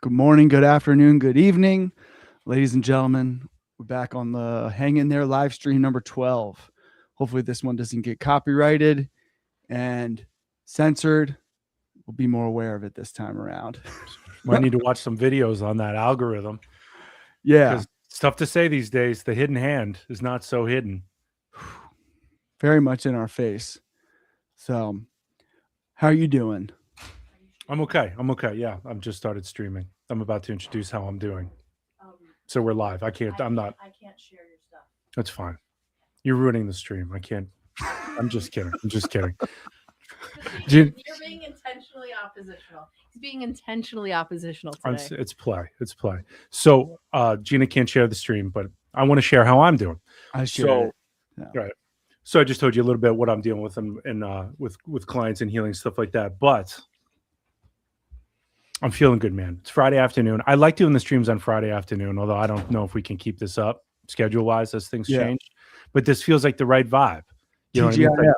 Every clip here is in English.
Good morning, good afternoon, good evening, ladies and gentlemen. We're back on the Hang in There live stream number 12. Hopefully this one doesn't get copyrighted and censored. We'll be more aware of it this time around. Might need to watch some videos on that algorithm. Yeah. Because it's tough to say these days. The hidden hand is not so hidden. Very much in our face. So, how are you doing? I'm okay. Yeah, I've just started streaming. I'm about to introduce how I'm doing. So we're live. I can't share your stuff. That's fine. You're ruining the stream. I can't. I'm just kidding. You're being intentionally oppositional. He's being intentionally oppositional today. It's play. So Gina can't share the stream, but I want to share how I'm doing. I share. Right. So I just told you a little bit what I'm dealing with and with clients and healing, stuff like that. But I'm feeling good, man. It's Friday afternoon. I like doing the streams on Friday afternoon, although I don't know if we can keep this up schedule-wise as things change. But this feels like the right vibe. You know what I mean? Like,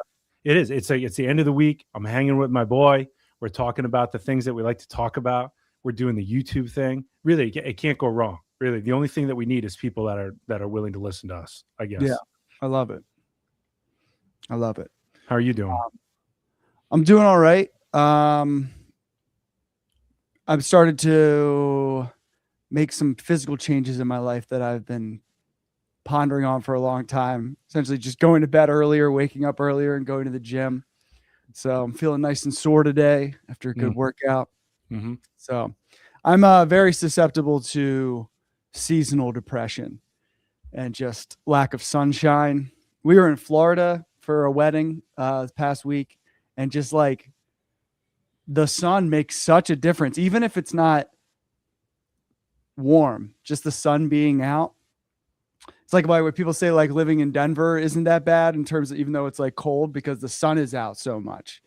it is. It's the end of the week. I'm hanging with my boy. We're talking about the things that we like to talk about. We're doing the YouTube thing. Really, it can't go wrong. Really, the only thing that we need is people that are willing to listen to us, I guess. Yeah, I love it. How are you doing? I'm doing all right. I've started to make some physical changes in my life that I've been pondering on for a long time. Essentially just going to bed earlier, waking up earlier, and going to the gym. So I'm feeling nice and sore today after a good workout. Mm-hmm. So I'm very susceptible to seasonal depression and just lack of sunshine. We were in Florida for a wedding this past week, and just like the sun makes such a difference, even if it's not warm, just the sun being out. It's like why people say like living in Denver isn't that bad in terms of, even though it's like cold, because the sun is out so much,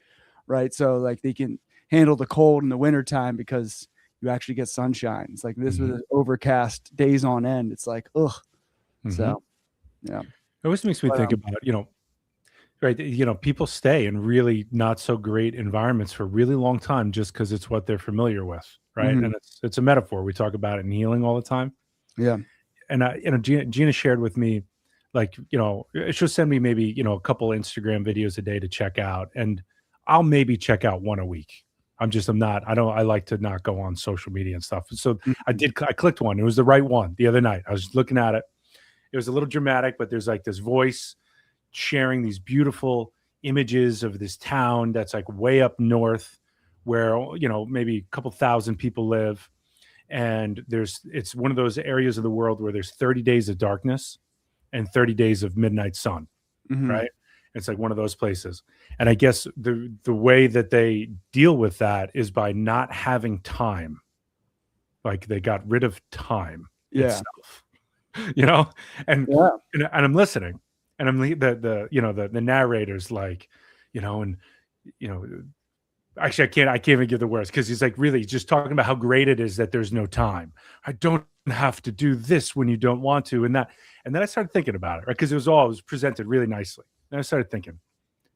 right? So like they can handle the cold in the wintertime because you actually get sunshine. It's like this with overcast days on end. It's like, ugh. So, yeah. It always makes me think about, right. People stay in really not so great environments for a really long time just because it's what they're familiar with. Right. And it's a metaphor. We talk about it in healing all the time. Yeah. And Gina shared with me, like, she'll send me maybe, a couple Instagram videos a day to check out, and I'll maybe check out one a week. I like to not go on social media and stuff. So I clicked one. It was the right one the other night. I was looking at it. It was a little dramatic, but there's like this voice sharing these beautiful images of this town that's like way up north where, maybe a couple thousand people live. And it's one of those areas of the world where there's 30 days of darkness and 30 days of midnight sun, right? It's like one of those places. And I guess the way that they deal with that is by not having time. Like they got rid of time itself, and I'm listening, and I'm the narrator's like, actually, I can't even give the words, because he's like really just talking about how great it is that there's no time. I don't have to do this when you don't want to, and then I started thinking about it, right? Because it was presented really nicely. And I started thinking,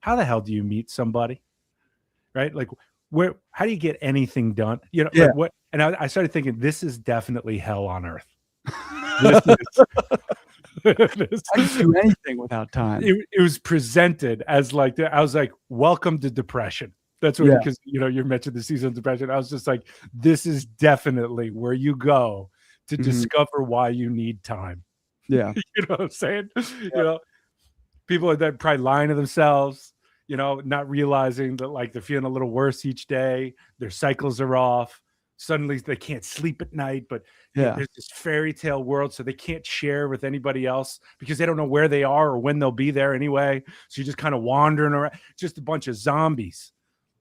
how the hell do you meet somebody, right? Like, how do you get anything done? Like what? And I started thinking, this is definitely hell on earth. I can do anything without time. It was presented as like, I was like, welcome to depression. That's what, because you mentioned the season of depression. I was just like, this is definitely where you go to discover why you need time. Yeah. You know what I'm saying? Yeah. People are then probably lying to themselves, not realizing that like they're feeling a little worse each day. Their cycles are off. Suddenly they can't sleep at night, but there's this fairy tale world, so they can't share with anybody else because they don't know where they are or when they'll be there anyway. So you're just kind of wandering around, just a bunch of zombies,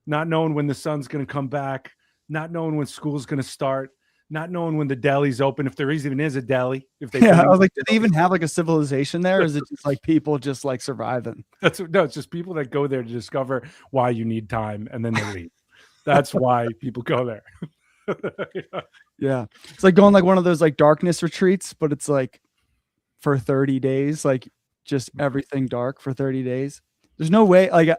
not knowing when the sun's going to come back, not knowing when school's going to start, not knowing when the deli's open, if there even is a deli. I was like, do they even have like a civilization there? Or is it just like people just like surviving? It's just people that go there to discover why you need time, and then they leave. That's why people go there. Yeah. It's like going like one of those like darkness retreats, but it's like for 30 days, like just everything dark for 30 days. There's no way, like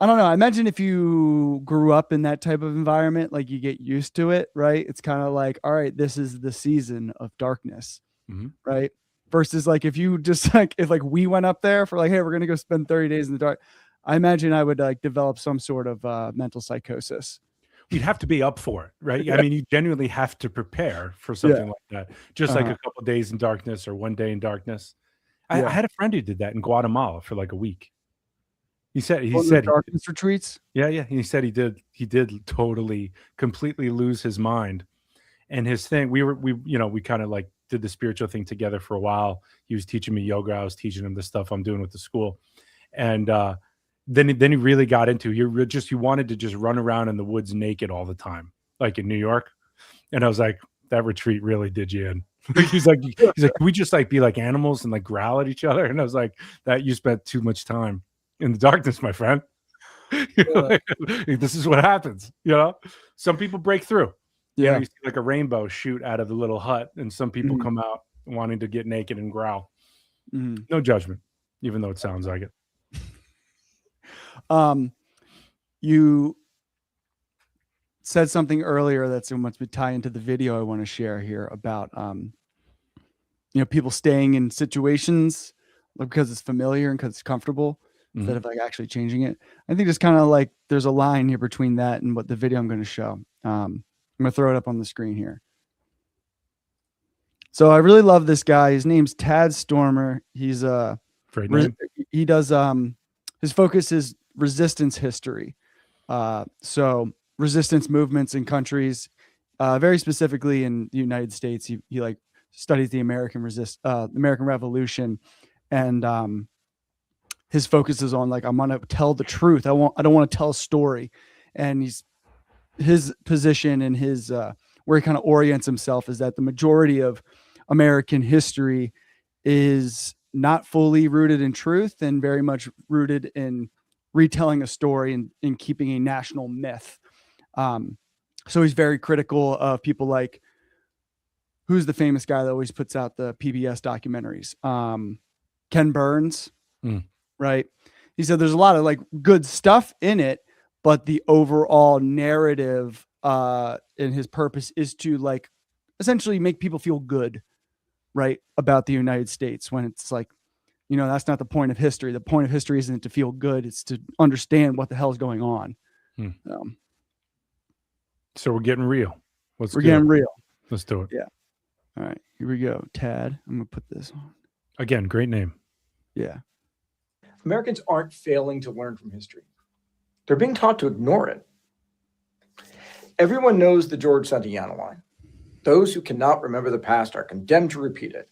I don't know. I imagine if you grew up in that type of environment, like you get used to it, right? It's kind of like, all right, this is the season of darkness, Mhm. right? Versus like if you just like if like we went up there for like, hey, we're gonna go spend 30 days in the dark. I imagine I would like develop some sort of mental psychosis. You'd have to be up for it, right? I Yeah. mean, you genuinely have to prepare for something like that. Just like Uh-huh. a couple days in darkness or one day in darkness. I Yeah. had a friend who did that in Guatemala for like a week. He said Well, the darkness retreats. yeah. He said he did totally completely lose his mind. And his thing, we kind of like did the spiritual thing together for a while. He was teaching me yoga. I was teaching him the stuff I'm doing with the school. And then he really got into he wanted to just run around in the woods naked all the time, like in New York. And I was like, that retreat really did you in. he's like, can we just like be like animals and like growl at each other? And I was like, that you spent too much time in the darkness, my friend. This is what happens. Some people break through. Yeah. You see like a rainbow shoot out of the little hut, and some people Mhm. come out wanting to get naked and growl. Mhm. No judgment, even though it sounds like it. You said something earlier that's so much would tie into the video I want to share here about people staying in situations because it's familiar and because it's comfortable instead of like actually changing it. I think it's kind of like there's a line here between that and what the video I'm going to show. I'm going to throw it up on the screen here. So I really love this guy. His name's Tad Stormer. He's Great name. he does his focus is resistance history. So resistance movements in countries, very specifically in the United States. He like studies the American Revolution, and his focus is on like, I'm gonna tell the truth. I don't want to tell a story. And his position and his where he kind of orients himself is that the majority of American history is not fully rooted in truth and very much rooted in retelling a story and in keeping a national myth. So he's very critical of people like, who's the famous guy that always puts out the PBS documentaries? Ken Burns, right? He said there's a lot of like good stuff in it, but the overall narrative and his purpose is to like essentially make people feel good, right, about the United States, when it's like, that's not the point of history. The point of history isn't to feel good. It's to understand what the hell is going on. So we're getting real. We're getting real. Let's do it. Yeah. All right, here we go. Tad, I'm going to put this on. Again, great name. Yeah. Americans aren't failing to learn from history. They're being taught to ignore it. Everyone knows the George Santayana line. Those who cannot remember the past are condemned to repeat it.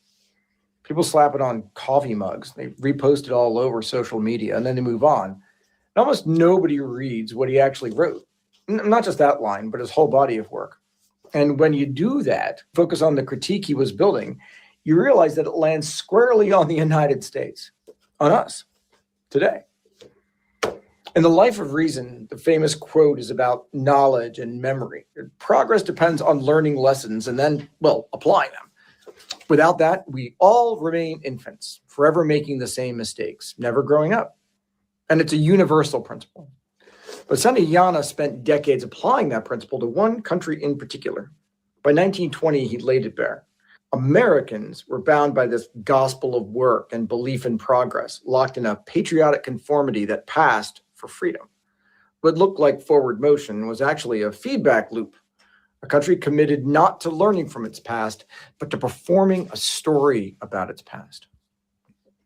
People slap it on coffee mugs. They repost it all over social media, and then they move on. And almost nobody reads what he actually wrote. Not just that line, but his whole body of work. And when you do that, focus on the critique he was building, you realize that it lands squarely on the United States, on us, today. In The Life of Reason, the famous quote is about knowledge and memory. Progress depends on learning lessons and then, applying them. Without that, we all remain infants, forever making the same mistakes, never growing up. And it's a universal principle. But Santayana spent decades applying that principle to one country in particular. By 1920, he laid it bare. Americans were bound by this gospel of work and belief in progress, locked in a patriotic conformity that passed for freedom. What looked like forward motion was actually a feedback loop, a country committed not to learning from its past, but to performing a story about its past.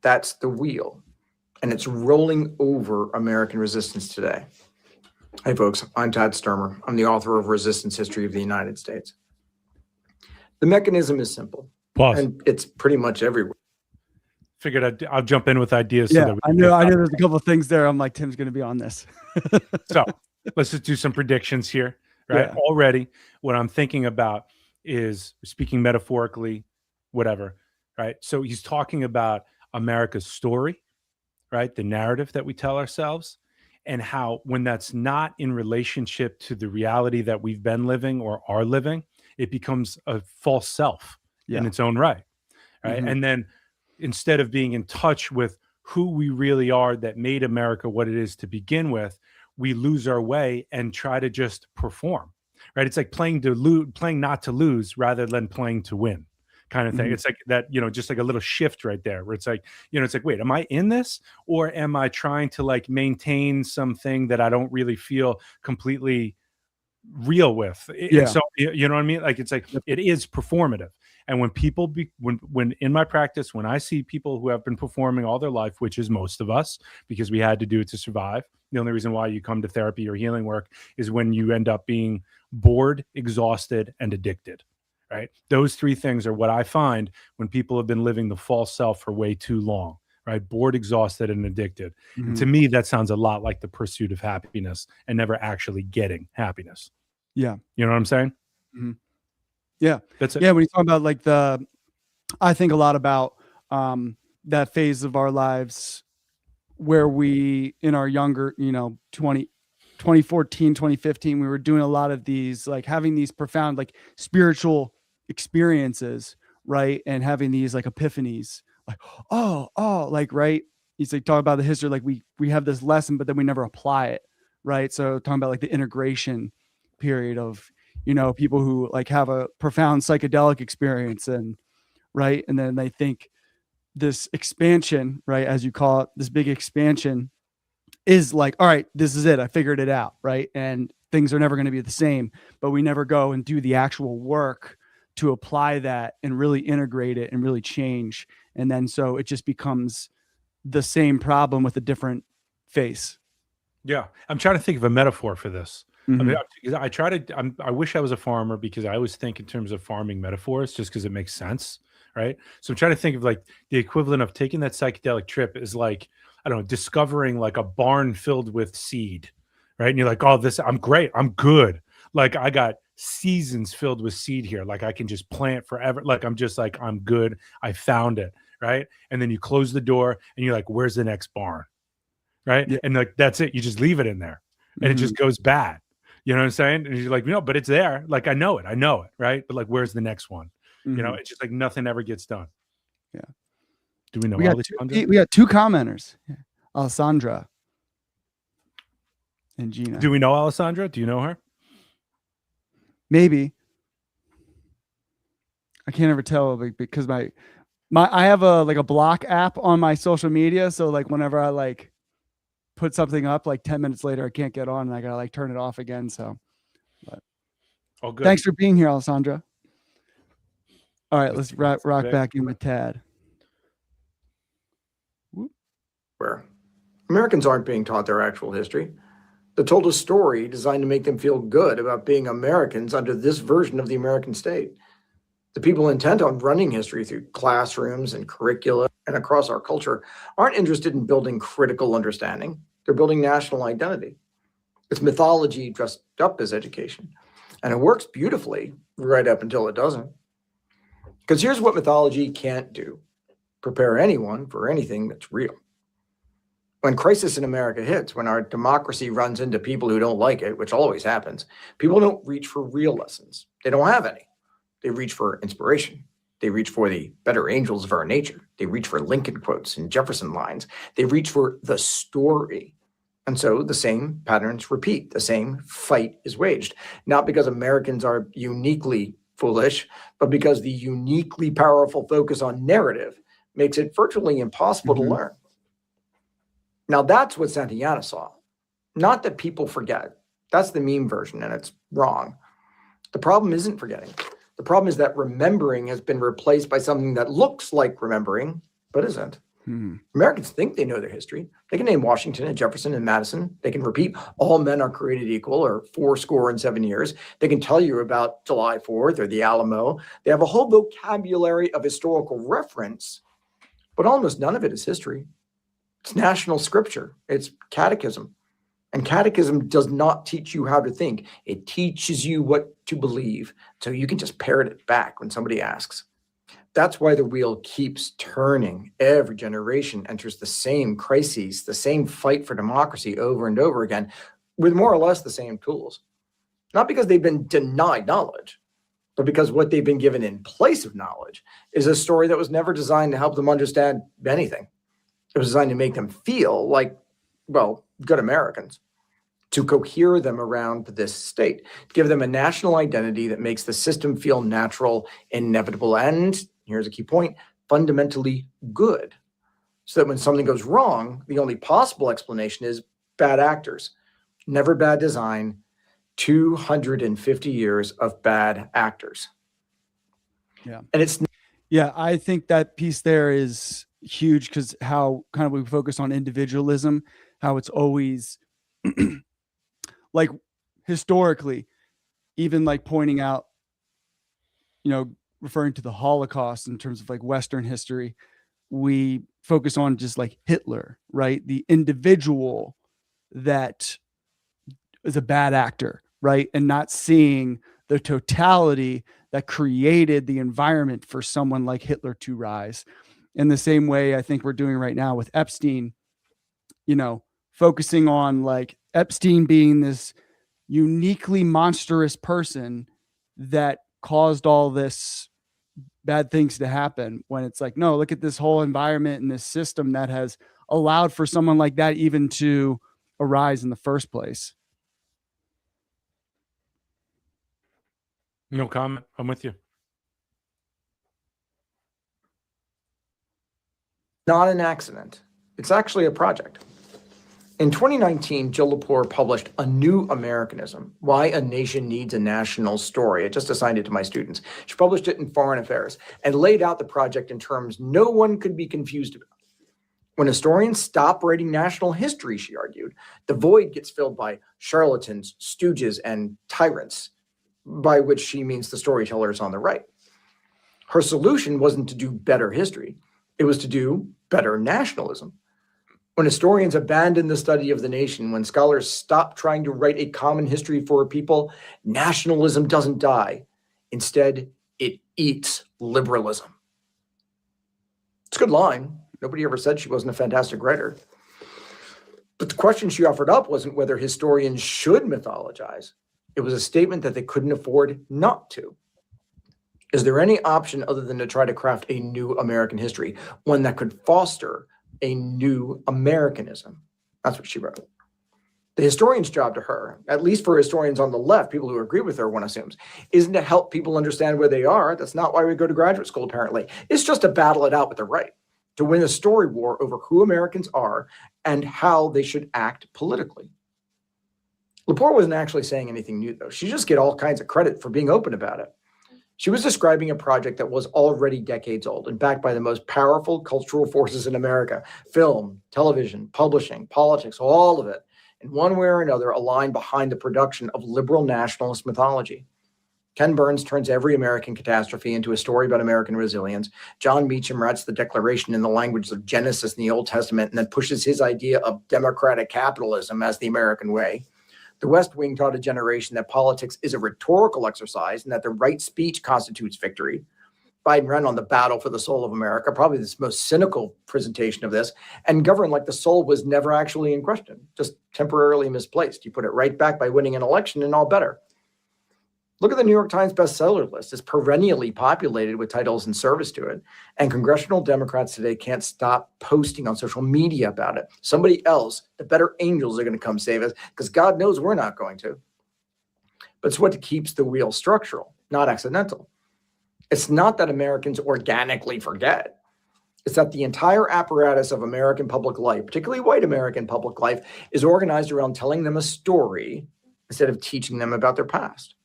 That's the wheel, and it's rolling over American resistance today. Hey folks, I'm Tad Stormer. I'm the author of Resistance History of the United States. The mechanism is simple. Pause. And it's pretty much everywhere. Figured I'll jump in with ideas. Yeah, I know there's a couple of things there. I'm like, Tim's going to be on this. So let's just do some predictions here, right? Yeah. Already, what I'm thinking about is speaking metaphorically, whatever, right? So he's talking about America's story, right? The narrative that we tell ourselves, and how when that's not in relationship to the reality that we've been living or are living, it becomes a false self in its own right? Mm-hmm. And then instead of being in touch with who we really are that made America what it is to begin with, we lose our way and try to just perform, right? It's like playing not to lose rather than playing to win kind of thing. Mhm. It's like that, just like a little shift right there where it's like, it's like, wait, am I in this, or am I trying to like maintain something that I don't really feel completely real with? And Yeah. so, you know what I mean? Like, it's like, Yep. it is performative. And when people when in my practice, when I see people who have been performing all their life, which is most of us, because we had to do it to survive. The only reason why you come to therapy or healing work is when you end up being bored, exhausted, and addicted, right? Those three things are what I find when people have been living the false self for way too long, right? Bored, exhausted, and addicted. And to Mhm. me, that sounds a lot like the pursuit of happiness and never actually getting happiness. Yeah. You know what I'm saying? Mhm. Yeah. That's it. Yeah. When you talk about like I think a lot about that phase of our lives where we, in our younger, 2014, 2015, we were doing a lot of these, like having these profound, like spiritual experiences, right? And having these like epiphanies, like, oh, like, right. He's like talking about the history, like we have this lesson, but then we never apply it. Right. So talking about like the integration period of, people who like have a profound psychedelic experience and right. And then they think this expansion, right, as you call it, this big expansion is like, all right, this is it. I figured it out. Right. And things are never going to be the same, but we never go and do the actual work to apply that and really integrate it and really change. And then so it just becomes the same problem with a different face. Yeah. I'm trying to think of a metaphor for this. I mean, Mhm. I wish I was a farmer because I always think in terms of farming metaphors just because it makes sense. Right. So I'm trying to think of like the equivalent of taking that psychedelic trip is like, I don't know, discovering like a barn filled with seed. Right. And you're like, oh, I'm great. I'm good. Like I got seasons filled with seed here. Like I can just plant forever. Like I'm just like, I'm good. I found it. Right. And then you close the door and you're like, where's the next barn? Right. Yeah. And like, that's it. You just leave it in there and it Mhm. just goes bad. You know what I'm saying? And you're like, no, but it's there. Like, I know it. Right. But like, where's the next one? Mhm. It's just like nothing ever gets done. Yeah. Do we know We got Alessandra? we got two commenters, Alessandra and Gina. Do we know Alessandra? Do you know her? Maybe. I can't ever tell because my I have a block app on my social media. So like whenever I like put something up, like 10 minutes later, I can't get on and I gotta like turn it off again. So Oh, good. thanks for being here, Alessandra. All right, let's see rock Vic. back in with Tad. Where Americans aren't being taught their actual history. They're told a story designed to make them feel good about being Americans under this version of the American state. The people intent on running history through classrooms and curricula and across our culture aren't interested in building critical understanding. They're building national identity. It's mythology dressed up as education. And it works beautifully right up until it doesn't. Because here's what mythology can't do: prepare anyone for anything that's real. When crisis in America hits, when our democracy runs into people who don't like it, which always happens, people don't reach for real lessons. They don't have any. They reach for inspiration. They reach for the better angels of our nature. They reach for Lincoln quotes and Jefferson lines. They reach for the story. And so the same patterns repeat. The same fight is waged, not because Americans are uniquely foolish, but because the uniquely powerful focus on narrative makes it virtually impossible to learn. Now, that's what Santayana saw. Not that people forget. That's the meme version, and it's wrong. The problem isn't forgetting. The problem is that remembering has been replaced by something that looks like remembering, but isn't. Americans think they know their history. They can name Washington and Jefferson and Madison. They can repeat all men are created equal or 77 years. They can tell you about July 4th or the Alamo. They have a whole vocabulary of historical reference, but almost none of it is history. It's national scripture. It's catechism. And catechism does not teach you how to think. It teaches you what to believe. So you can just parrot it back when somebody asks. That's why the wheel keeps turning. Every generation enters the same crises, the same fight for democracy over and over again, with more or less the same tools. Not because they've been denied knowledge, but because what they've been given in place of knowledge is a story that was never designed to help them understand anything. It was designed to make them feel like, well, good Americans, to cohere them around this state, to give them a national identity that makes the system feel natural, inevitable, and here's a key point, fundamentally good. So that when something goes wrong, the only possible explanation is bad actors, never bad design, 250 years of bad actors. Yeah. And it's Yeah, I think that piece there is huge because how kind of we focus on individualism, how it's always like historically, even like pointing out, referring to the Holocaust in terms of like Western history, we focus on just like Hitler, right? The individual that is a bad actor, right? And not seeing the totality that created the environment for someone like Hitler to rise. In the same way, I think we're doing right now with Epstein, focusing on like Epstein being this uniquely monstrous person that caused all this bad things to happen, when it's like, no, look at this whole environment and this system that has allowed for someone like that even to arise in the first place. No comment. I'm with you. not an accident. It's actually a project. In 2019, Jill Lepore published A New Americanism, Why a Nation Needs a National Story. I just assigned it to my students. She published it in Foreign Affairs and laid out the project in terms no one could be confused about. When historians stop writing national history, she argued, the void gets filled by charlatans, stooges, and tyrants, by which she means the storytellers on the right. Her solution wasn't to do better history. It was to do better nationalism. When historians abandon the study of the nation, when scholars stop trying to write a common history for a people, nationalism doesn't die. Instead, it eats liberalism. It's a good line. Nobody ever said she wasn't a fantastic writer. But the question she offered up wasn't whether historians should mythologize. It was a statement that they couldn't afford not to. Is there any option other than to try to craft a new American history, one that could foster a new Americanism? That's what she wrote. The historian's job to her, at least for historians on the left, people who agree with her, one assumes, isn't to help people understand where they are. That's not why we go to graduate school, apparently. It's just to battle it out with the right, to win a story war over who Americans are and how they should act politically. Lepore wasn't actually saying anything new, though. She just get all kinds of credit for being open about it. She was describing a project that was already decades old and backed by the most powerful cultural forces in America: film, television, publishing, politics, all of it, in one way or another, aligned behind the production of liberal nationalist mythology. Ken Burns turns every American catastrophe into a story about American resilience. John Meacham writes the Declaration in the language of Genesis in the Old Testament and then pushes his idea of democratic capitalism as the American way. The West Wing taught a generation that politics is a rhetorical exercise and that the right speech constitutes victory. Biden ran on the battle for the soul of America, probably the most cynical presentation of this, and governed like the soul was never actually in question, just temporarily misplaced. You put it right back by winning an election and all better. Look at the New York Times bestseller list. It's perennially populated with titles in service to it. And congressional Democrats today can't stop posting on social media about it. Somebody else, the better angels, are going to come save us because God knows we're not going to. But it's what keeps the wheel structural, not accidental. It's not that Americans organically forget. It's that the entire apparatus of American public life, particularly white American public life, is organized around telling them a story instead of teaching them about their past.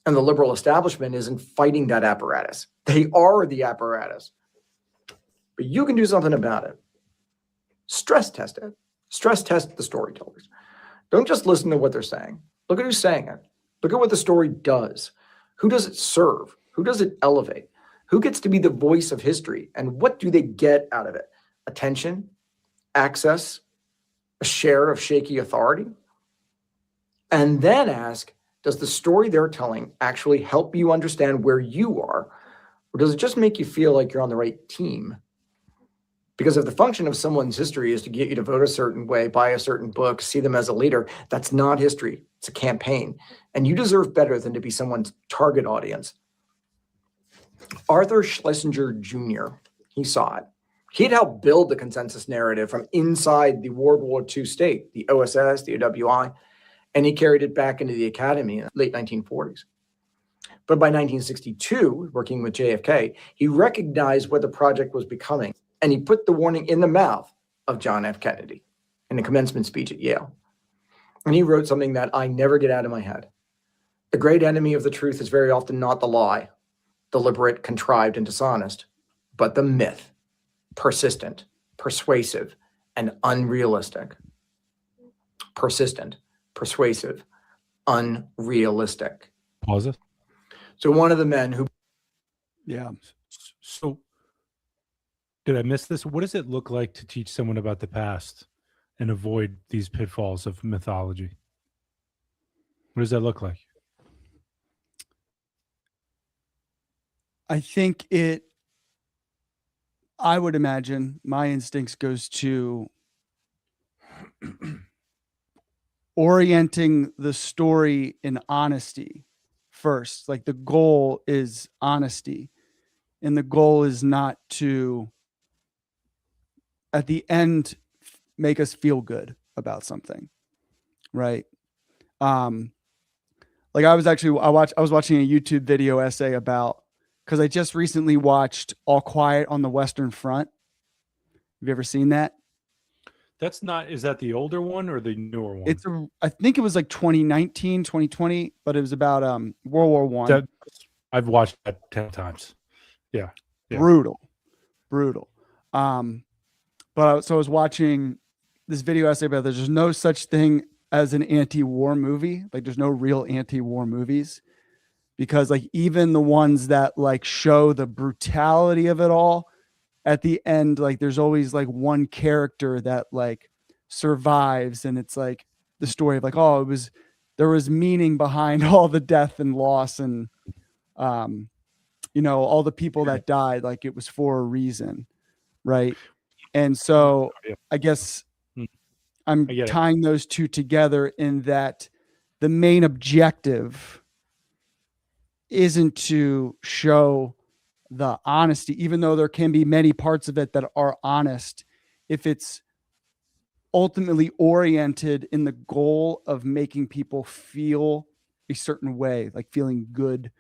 And the liberal establishment isn't fighting that apparatus. They are the apparatus. But you can do something about it. Stress test it. Stress test the storytellers. Don't just listen to what they're saying. Look at who's saying it. Look at what the story does. Who does it serve? Who does it elevate? Who gets to be the voice of history? And what do they get out of it? Attention, access, a share of shaky authority? And then ask, does the story they're telling actually help you understand where you are? Or does it just make you feel like you're on the right team? Because if the function of someone's history is to get you to vote a certain way, buy a certain book, see them as a leader, that's not history. It's a campaign. And you deserve better than to be someone's target audience. Arthur Schlesinger Jr., he saw it. He'd helped build the consensus narrative from inside the World War II state, the OSS, the OWI, and he carried it back into the academy in the late 1940s. But by 1962, working with JFK, he recognized what the project was becoming, and he put the warning in the mouth of John F. Kennedy in the commencement speech at Yale. And he wrote something that I never get out of my head. The great enemy of the truth is very often not the lie, deliberate, contrived, and dishonest, but the myth, persistent, persuasive, and unrealistic. Persistent, persuasive, unrealistic. Pause it. So one of the men who Yeah. So, did I miss this? What does it look like to teach someone about the past and avoid these pitfalls of mythology? What does that look like? I think I would imagine my instincts goes to orienting the story in honesty first. Like the goal is honesty, and the goal is not to, at the end, make us feel good about something, right? Like I was watching a YouTube video essay about, because I just recently watched All Quiet on the Western Front. Have you ever seen that? That's not, is that the older one or the newer one? I think it was like 2019, 2020, but it was about World War One. I've watched that 10 times. Yeah. Brutal. So I was watching this video essay about there's no such thing as an anti-war movie. Like there's no real anti-war movies, because like even the ones that like show the brutality of it all, at the end, like there's always like one character that like survives, and it's like the story of like, oh, there was meaning behind all the death and loss, and all the people that died, like it was for a reason, right? And so I guess I'm tying those two together in that the main objective isn't to show the honesty, even though there can be many parts of it that are honest, if it's ultimately oriented in the goal of making people feel a certain way, like feeling good,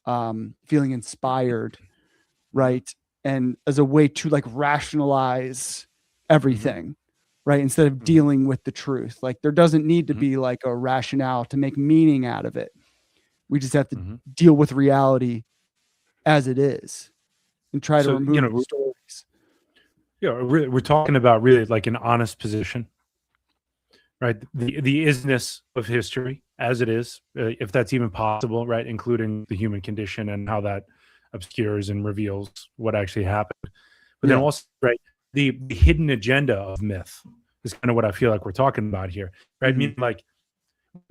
feeling inspired, right? And as a way to like rationalize everything, right? Instead of dealing with the truth. Like there doesn't need to be like a rationale to make meaning out of it. We just have to deal with reality as it is and try to remove the stories. Yeah, we're talking about really like an honest position, right? The isness of history as it is, if that's even possible, right? Including the human condition and how that obscures and reveals what actually happened. But then also, right, the hidden agenda of myth is kind of what I feel like we're talking about here, right? I mean, like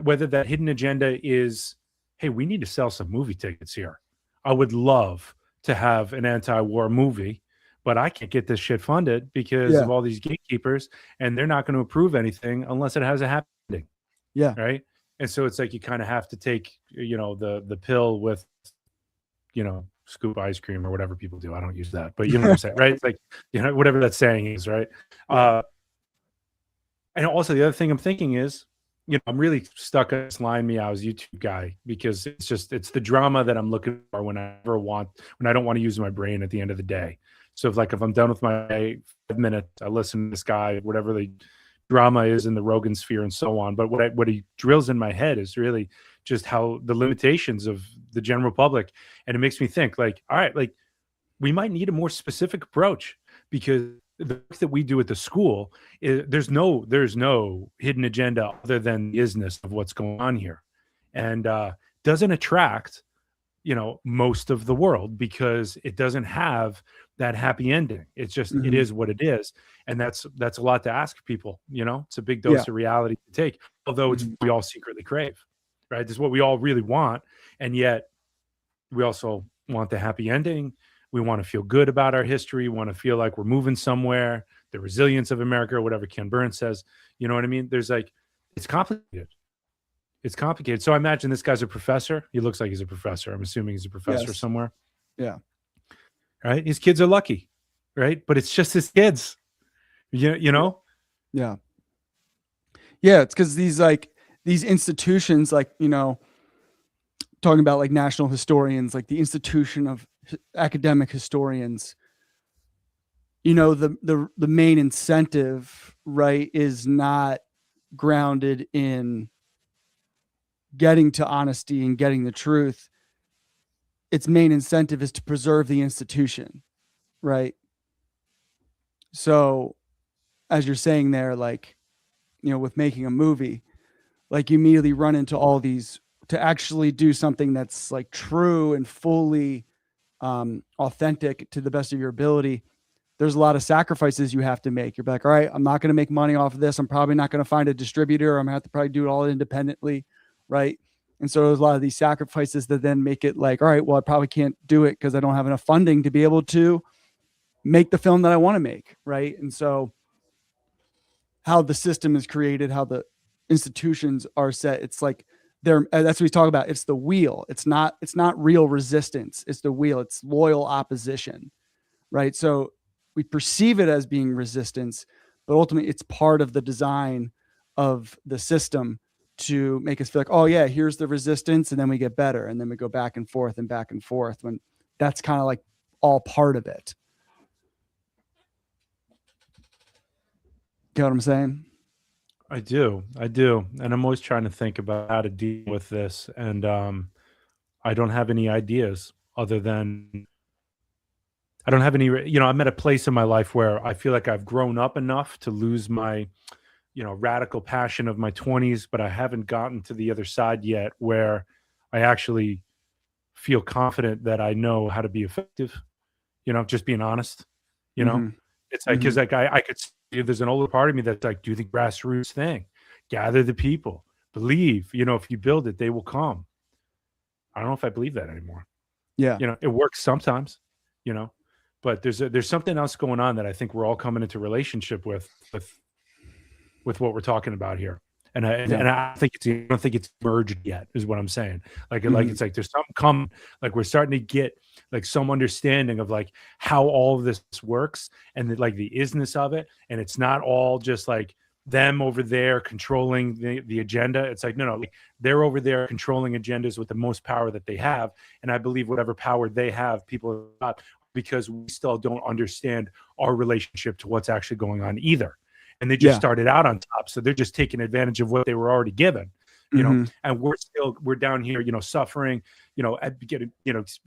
whether that hidden agenda is, hey, we need to sell some movie tickets here. I would love to have an anti-war movie, but I can't get this shit funded because of all these gatekeepers, and they're not going to approve anything unless it has a happy ending. Yeah. Right. And so it's like you kind of have to take, the pill with, scoop ice cream or whatever people do. I don't use that, but you know what I'm saying, right? It's like, whatever that saying is, right? And also the other thing I'm thinking is, I'm really stuck on this line meows YouTube guy, because it's the drama that I'm looking for when I don't want to use my brain at the end of the day. So if I'm done with my 5 minutes, I listen to this guy, whatever the drama is in the Rogan sphere and so on. But what he drills in my head is really just how the limitations of the general public. And it makes me think like, all right, like we might need a more specific approach, because the work that we do at the school there's no hidden agenda other than the isness of what's going on here, and doesn't attract most of the world because it doesn't have that happy ending. It's just it is what it is, and that's a lot to ask people. It's a big dose of reality to take, although it's what we all secretly crave, right? This is what we all really want, and yet we also want the happy ending. We want to feel good about our history. We want to feel like we're moving somewhere, the resilience of America, or whatever Ken Burns says. You know what I mean? There's it's complicated. It's complicated. So I imagine this guy's a professor. He looks like he's a professor. I'm assuming he's a professor somewhere. Yeah. Right? His kids are lucky, right? But it's just his kids. You know? Yeah. Yeah, it's because these institutions, like, talking about like national historians, like the institution of academic historians, the main incentive, right, is not grounded in getting to honesty and getting the truth. Its main incentive is to preserve the institution, right? So, as you're saying there, like, with making a movie, like, you immediately run into all these, to actually do something that's like true and fully authentic to the best of your ability. There's a lot of sacrifices you have to make. You're like, all right, I'm not going to make money off of this. I'm probably not going to find a distributor. I'm going to have to probably do it all independently, right? And so there's a lot of these sacrifices that then make it like, all right, well, I probably can't do it because I don't have enough funding to be able to make the film that I want to make, right? And so how the system is created, how the institutions are set, it's like that's what we talk about. It's the wheel. It's not real resistance. It's the wheel. It's loyal opposition, right? So we perceive it as being resistance, but ultimately it's part of the design of the system to make us feel like, oh yeah, here's the resistance. And then we get better. And then we go back and forth when that's kind of like all part of it. Get what I'm saying? I do. And I'm always trying to think about how to deal with this. And I don't have any ideas other than I don't have any, I'm at a place in my life where I feel like I've grown up enough to lose my, radical passion of my 20s, but I haven't gotten to the other side yet where I actually feel confident that I know how to be effective, just being honest, It's like, because like I could see there's an older part of me that's like, do the grassroots thing, gather the people, believe, if you build it, they will come. I don't know if I believe that anymore. Yeah. It works sometimes, but there's something else going on that I think we're all coming into relationship with what we're talking about here. And I don't think it's merged yet, is what I'm saying. Like it's like there's something coming. Like we're starting to get like some understanding of like how all of this works and like the isness of it. And it's not all just like them over there controlling the agenda. It's like no, like they're over there controlling agendas with the most power that they have. And I believe whatever power they have, people are not, because we still don't understand our relationship to what's actually going on either. And they just started out on top. So they're just taking advantage of what they were already given, and we're down here, suffering, getting,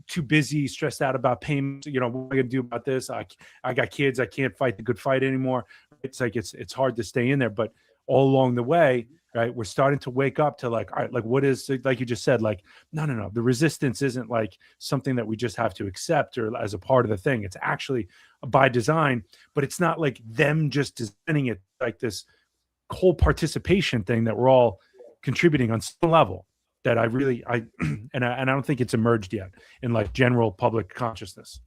too busy, stressed out about payments. What am I going to do about this? I got kids. I can't fight the good fight anymore. It's like, it's hard to stay in there, but all along the way, right, we're starting to wake up to like, all right, like what is, like you just said, like, no, the resistance isn't like something that we just have to accept or as a part of the thing. It's actually by design, but it's not like them just designing it, like this whole participation thing that we're all contributing on some level that I and I don't think it's emerged yet in like general public consciousness.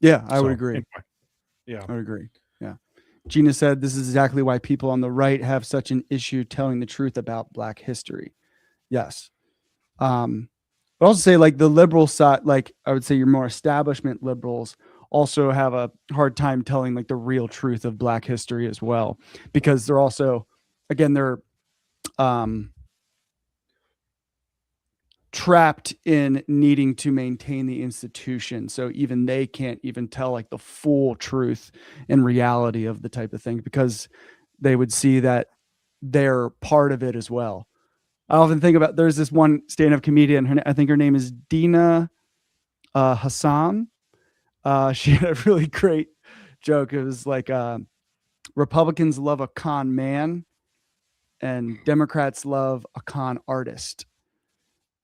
Yeah, I would agree. Anyway, yeah, I would agree. Yeah. Gina said, this is exactly why people on the right have such an issue telling the truth about Black history. Yes. But also say like the liberal side, like I would say your more establishment liberals also have a hard time telling like the real truth of Black history as well, because they're also, again, they're trapped in needing to maintain the institution. So even they can't even tell like the full truth and reality of the type of thing, because they would see that they're part of it as well. I often think about, there's this one stand-up comedian, I think her name is Dina Hassan. She had a really great joke. It was like, Republicans love a con man and Democrats love a con artist,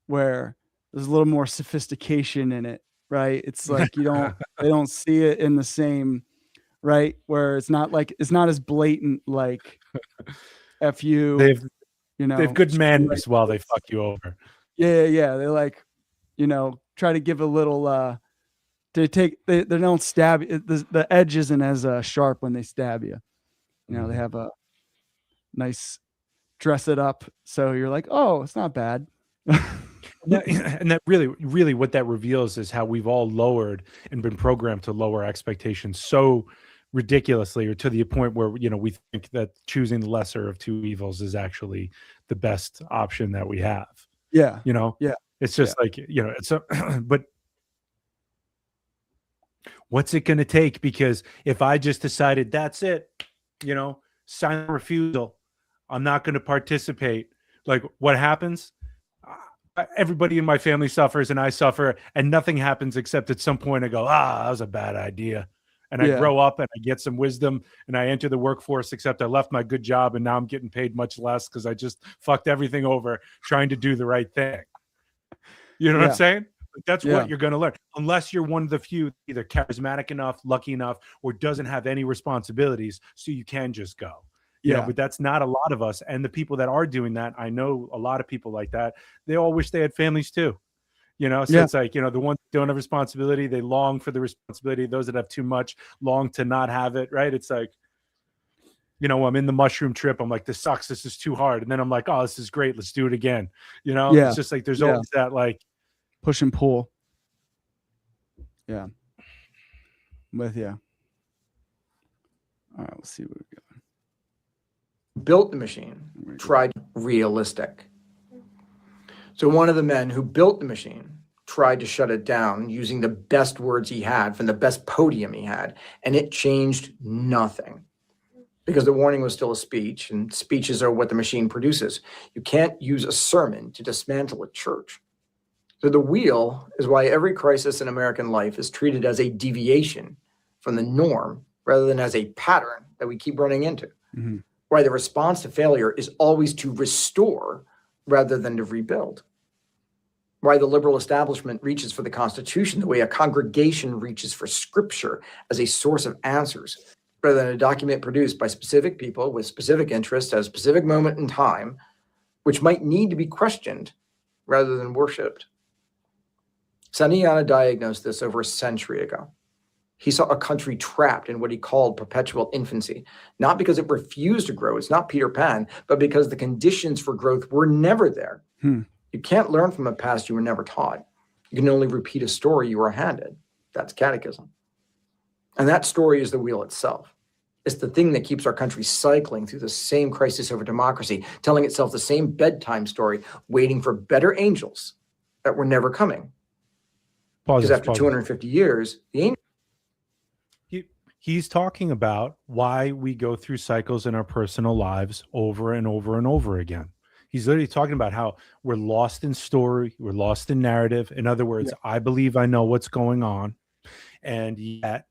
where there's a little more sophistication in it, right? It's like they don't see it in the same, right? Where it's not as blatant, like F you, they've good manners while they fuck you over. Yeah. They like, try to give a little, they don't stab you. The edge isn't as sharp when they stab you. They have a nice dress it up. So you're like, oh, it's not bad. And that really what that reveals is how we've all lowered and been programmed to lower expectations so ridiculously, or to the point where, you know, we think that choosing the lesser of two evils is actually the best option that we have. Yeah. You know, Yeah. it's just like, you know, it's a, but what's it going to take? Because if I just decided that's it, you know, silent refusal, I'm not going to participate. Like, what happens? Everybody in my family suffers and I suffer, and nothing happens except at some point I go, that was a bad idea. And I grow up and I get some wisdom and I enter the workforce, except I left my good job and now I'm getting paid much less because I just fucked everything over trying to do the right thing. You know what I'm saying? That's what you're going to learn, unless you're one of the few either charismatic enough, lucky enough, or doesn't have any responsibilities, so you can just go. You know, but that's not a lot of us. And the people that are doing that, I know a lot of people like that. They all wish they had families too. You know, so it's like, you know, the ones that don't have responsibility, they long for the responsibility. Those that have too much long to not have it. Right. It's like, you know, I'm in the mushroom trip. I'm like, this sucks. This is too hard. And then I'm like, oh, this is great. Let's do it again. You know, it's just like, there's always that like push and pull. Yeah. I'm with you. All right. Let's see what we got. Built the machine, tried realistic. So one of the men who built the machine tried to shut it down using the best words he had from the best podium he had, and it changed nothing because the warning was still a speech, and speeches are what the machine produces. You can't use a sermon to dismantle a church. So the wheel is why every crisis in American life is treated as a deviation from the norm rather than as a pattern that we keep running into. Mm-hmm. Why the response to failure is always to restore rather than to rebuild. Why the liberal establishment reaches for the Constitution the way a congregation reaches for Scripture as a source of answers, rather than a document produced by specific people with specific interests at a specific moment in time, which might need to be questioned rather than worshipped. Santayana diagnosed this over a century ago. He saw a country trapped in what he called perpetual infancy, not because it refused to grow, it's not Peter Pan, but because the conditions for growth were never there. You can't learn from a past you were never taught. You can only repeat a story you were handed. That's catechism. And that story is the wheel itself. It's the thing that keeps our country cycling through the same crisis over democracy, telling itself the same bedtime story, waiting for better angels that were never coming. Because after 250 years, the angels. He's talking about why we go through cycles in our personal lives over and over and over again. He's literally talking about how we're lost in story, we're lost in narrative. In other words, I believe I know what's going on, and yet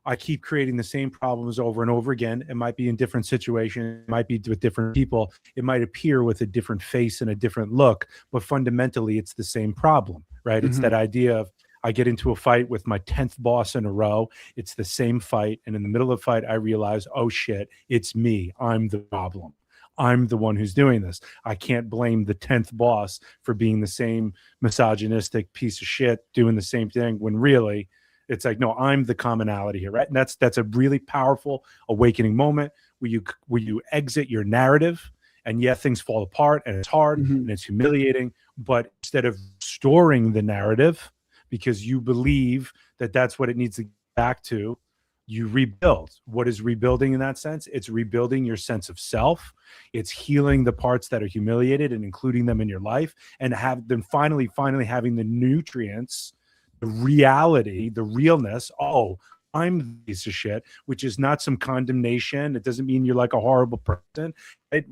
I keep creating the same problems over and over again. It might be in different situations, it might be with different people, it might appear with a different face and a different look, but fundamentally it's the same problem, right? It's that idea of I get into a fight with my 10th boss in a row. It's the same fight. And in the middle of the fight, I realize, oh shit, it's me. I'm the problem. I'm the one who's doing this. I can't blame the 10th boss for being the same misogynistic piece of shit doing the same thing, when really it's like, no, I'm the commonality here, right? And that's a really powerful awakening moment where you exit your narrative, and things fall apart and it's hard and it's humiliating. But instead of storing the narrative, because you believe that that's what it needs to get back to, you rebuild. What is rebuilding in that sense? It's rebuilding your sense of self. It's healing the parts that are humiliated and including them in your life, and have them finally having the nutrients, the reality, the realness. Oh, I'm the piece of shit, which is not some condemnation. It doesn't mean you're like a horrible person.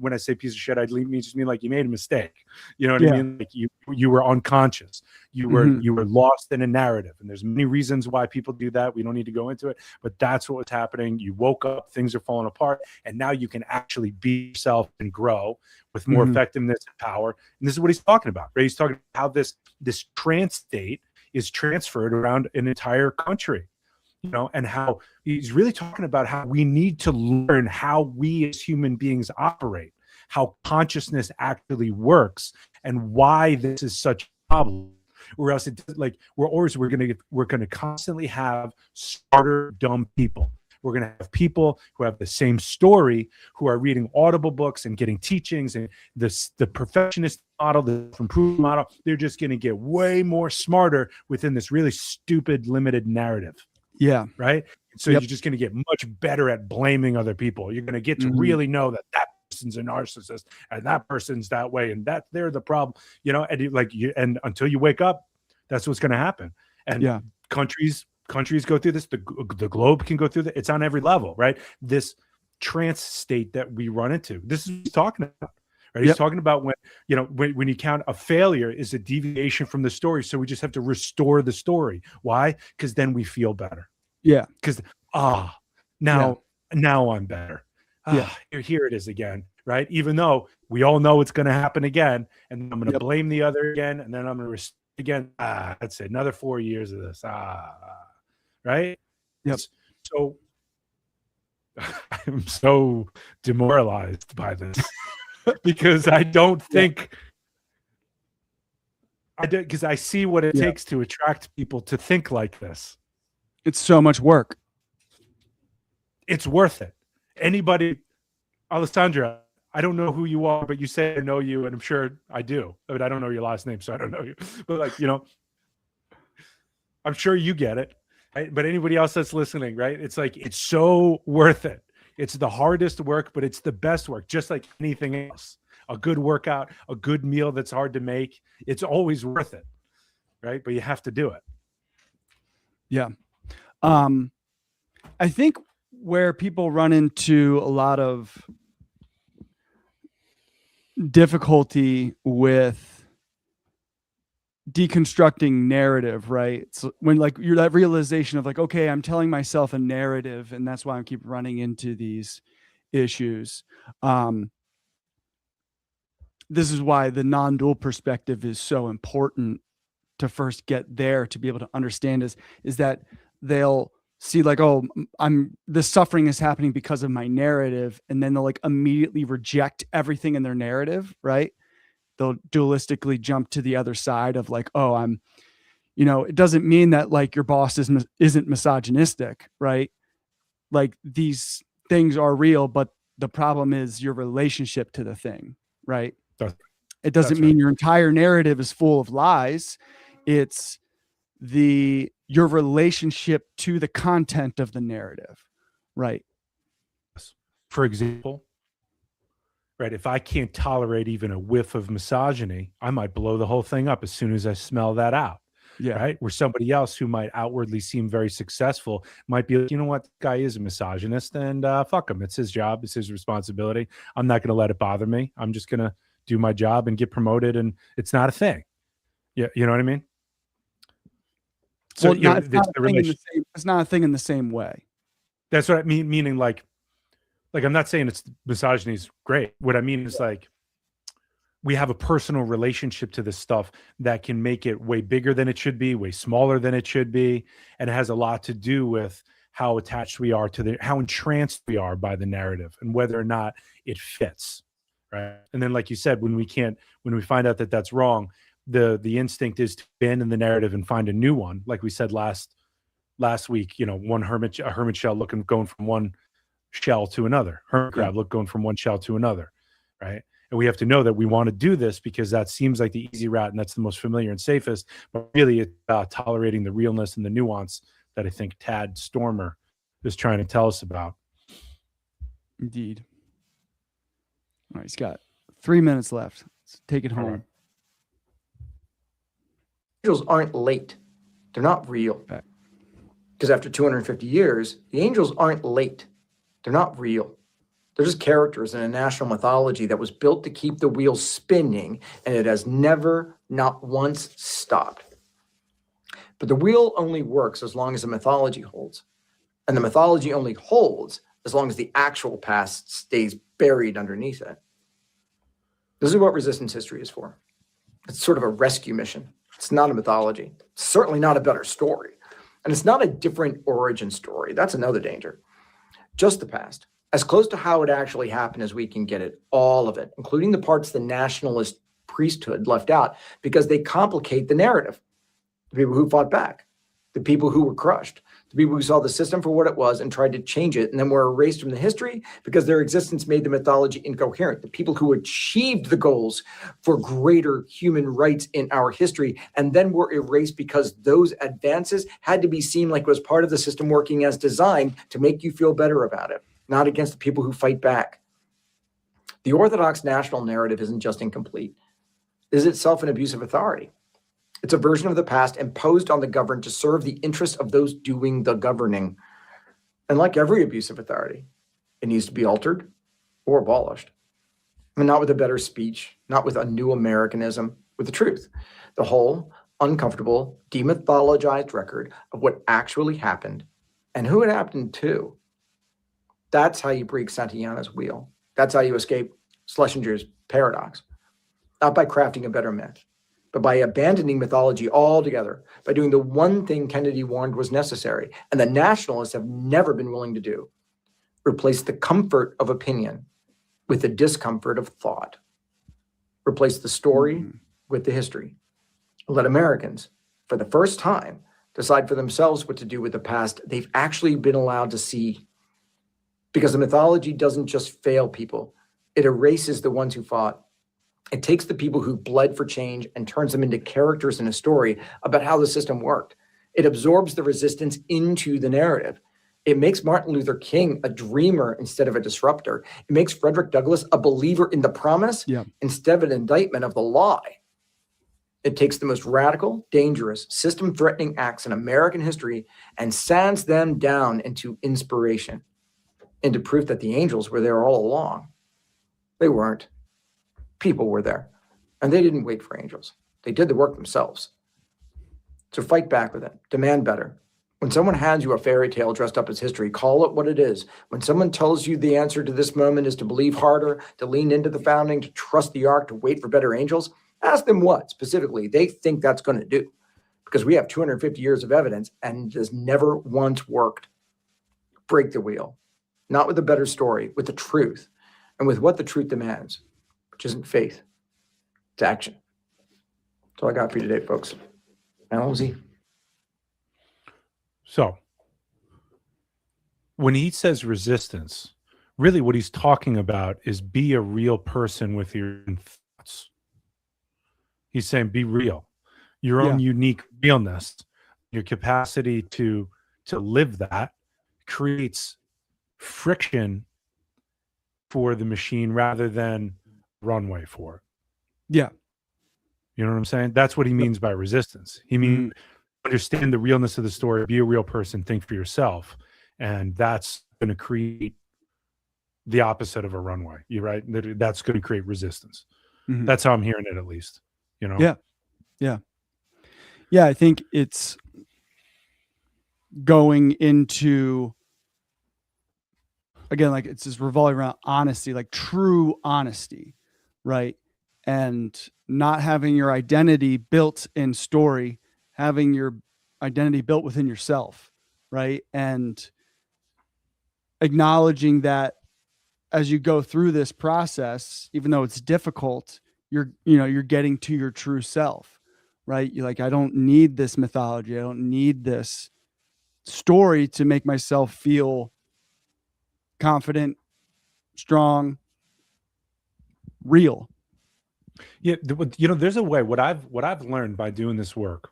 When I say piece of shit, I just mean like you made a mistake. You know what I mean? Like you were unconscious. You were lost in a narrative. And there's many reasons why people do that. We don't need to go into it, but that's what was happening. You woke up, things are falling apart, and now you can actually be yourself and grow with more effectiveness and power. And this is what he's talking about, right? He's talking about how this trance state is transferred around an entire country. You know, and how he's really talking about how we need to learn how we as human beings operate, how consciousness actually works, and why this is such a problem. Or else we're going to constantly have starter dumb people. We're going to have people who have the same story, who are reading Audible books and getting teachings, and the perfectionist model, the improvement model. They're just going to get way more smarter within this really stupid, limited narrative. Yeah. Right. So Yep. you're just going to get much better at blaming other people. You're going to get to Mhm. really know that person's a narcissist and that person's that way and that they're the problem, and until you wake up, that's what's going to happen. And Yeah. countries go through this. The globe can go through that. It's on every level, right? This trance state that we run into. This is what he's talking about. Right? He's Yep. talking about when you count a failure is a deviation from the story. So we just have to restore the story. Why? Because then we feel better. Yeah. Because now I'm better. Yeah. Here it is again, right? Even though we all know it's going to happen again, and I'm going to Yep. blame the other again, and then I'm going to again. That's it. Another 4 years of this. Right? Yep. So I'm so demoralized by this because I don't think because I see what it Yeah. takes to attract people to think like this. It's so much work. It's worth it. Anybody, Alessandra, I don't know who you are, but you say I know you, and I'm sure I do. But I don't know your last name, so I don't know you. But I'm sure you get it. Right? But anybody else that's listening, right? It's like it's so worth it. It's the hardest work, but it's the best work, just like anything else. A good workout, a good meal that's hard to make, it's always worth it. Right? But you have to do it. Yeah. I think where people run into a lot of difficulty with deconstructing narrative, right? So when you're that realization of okay, I'm telling myself a narrative and that's why I keep running into these issues. This is why the non-dual perspective is so important to first get there, to be able to understand is that they'll see this suffering is happening because of my narrative. And then they'll immediately reject everything in their narrative, right? They'll dualistically jump to the other side of it doesn't mean that your boss isn't misogynistic, right? These things are real, but the problem is your relationship to the thing, right? It doesn't mean your entire narrative is full of lies. It's your relationship to the content of the narrative, right? For example, right, if I can't tolerate even a whiff of misogyny, I might blow the whole thing up as soon as I smell that out. Yeah. Right. Where somebody else who might outwardly seem very successful might be like, you know what, this guy is a misogynist and fuck him. It's his job. It's his responsibility. I'm not going to let it bother me. I'm just going to do my job and get promoted. And it's not a thing. Yeah. You know what I mean? So it's not a thing in the same way. That's what I mean. Meaning I'm not saying misogyny is great. What I mean is we have a personal relationship to this stuff that can make it way bigger than it should be, way smaller than it should be. And it has a lot to do with how attached we are to how entranced we are by the narrative and whether or not it fits. Right. And then, like you said, when we find out that that's wrong, the instinct is to abandon the narrative and find a new one. Like we said last week, a hermit shell going from one shell to another, hermit crab going from one shell to another. Right. And we have to know that we want to do this because that seems like the easy route and that's the most familiar and safest. But really, it's about tolerating the realness and the nuance that I think Tad Stormer is trying to tell us about. Indeed. All right, he's got 3 minutes left. Let's take it home. Right. Angels aren't late. They're not real. Because after 250 years, the angels aren't late. They're not real. They're just characters in a national mythology that was built to keep the wheel spinning, and it has never, not once, stopped. But the wheel only works as long as the mythology holds. And the mythology only holds as long as the actual past stays buried underneath it. This is what resistance history is for. It's sort of a rescue mission. It's not a mythology. It's certainly not a better story. And it's not a different origin story. That's another danger. Just the past. As close to how it actually happened as we can get it. All of it, including the parts the nationalist priesthood left out because they complicate the narrative. The people who fought back. the people who were crushed, the people who saw the system for what it was and tried to change it, and then were erased from the history because their existence made the mythology incoherent, the people who achieved the goals for greater human rights in our history, and then were erased because those advances had to be seen like it was part of the system working as designed to make you feel better about it, not against the people who fight back. The Orthodox national narrative isn't just incomplete. It is itself an abuse of authority. It's a version of the past imposed on the governed to serve the interests of those doing the governing. And like every abuse of authority, it needs to be altered or abolished. And not with a better speech, not with a new Americanism, with the truth. The whole uncomfortable, demythologized record of what actually happened and who it happened to. That's how you break Santayana's wheel. That's how you escape Schlesinger's paradox. Not by crafting a better myth, but by abandoning mythology altogether, by doing the one thing Kennedy warned was necessary, and the nationalists have never been willing to do: replace the comfort of opinion with the discomfort of thought. Replace the story with the history. Let Americans, for the first time, decide for themselves what to do with the past they've actually been allowed to see. Because the mythology doesn't just fail people, it erases the ones who fought. It takes the people who bled for change and turns them into characters in a story about how the system worked. It absorbs the resistance into the narrative. It makes Martin Luther King a dreamer instead of a disruptor. It makes Frederick Douglass a believer in the promise instead of an indictment of the lie. It takes the most radical, dangerous, system-threatening acts in American history and sands them down into inspiration, into proof that the angels were there all along. They weren't. People were there, and they didn't wait for angels. They did the work themselves. So fight back with it. Demand better. When someone hands you a fairy tale dressed up as history, call it what it is. When someone tells you the answer to this moment is to believe harder, to lean into the founding, to trust the ark, to wait for better angels, ask them what specifically they think that's going to do. Because we have 250 years of evidence, and it has never once worked. Break the wheel. Not with a better story, with the truth, and with what the truth demands, which isn't faith, it's action. That's all I got for you today, folks. Alan Z. So, when he says resistance, really what he's talking about is be a real person with your own thoughts. He's saying be real, your own unique realness, your capacity to live that creates friction for the machine rather than runway for it. Yeah. You know what I'm saying? That's what he means by resistance. He means understand the realness of the story, be a real person, think for yourself. And that's going to create the opposite of a runway. You're right. That's going to create resistance. That's how I'm hearing it, at least, you know? Yeah. Yeah. Yeah. I think it's going into, again, like it's just revolving around honesty, like true honesty, right? And not having your identity built in story, having your identity built within yourself, right? And acknowledging that as you go through this process, even though it's difficult, you're getting to your true self, right? You're like, I don't need this mythology. I don't need this story to make myself feel confident, strong, real. Yeah, there's a way. What I've learned by doing this work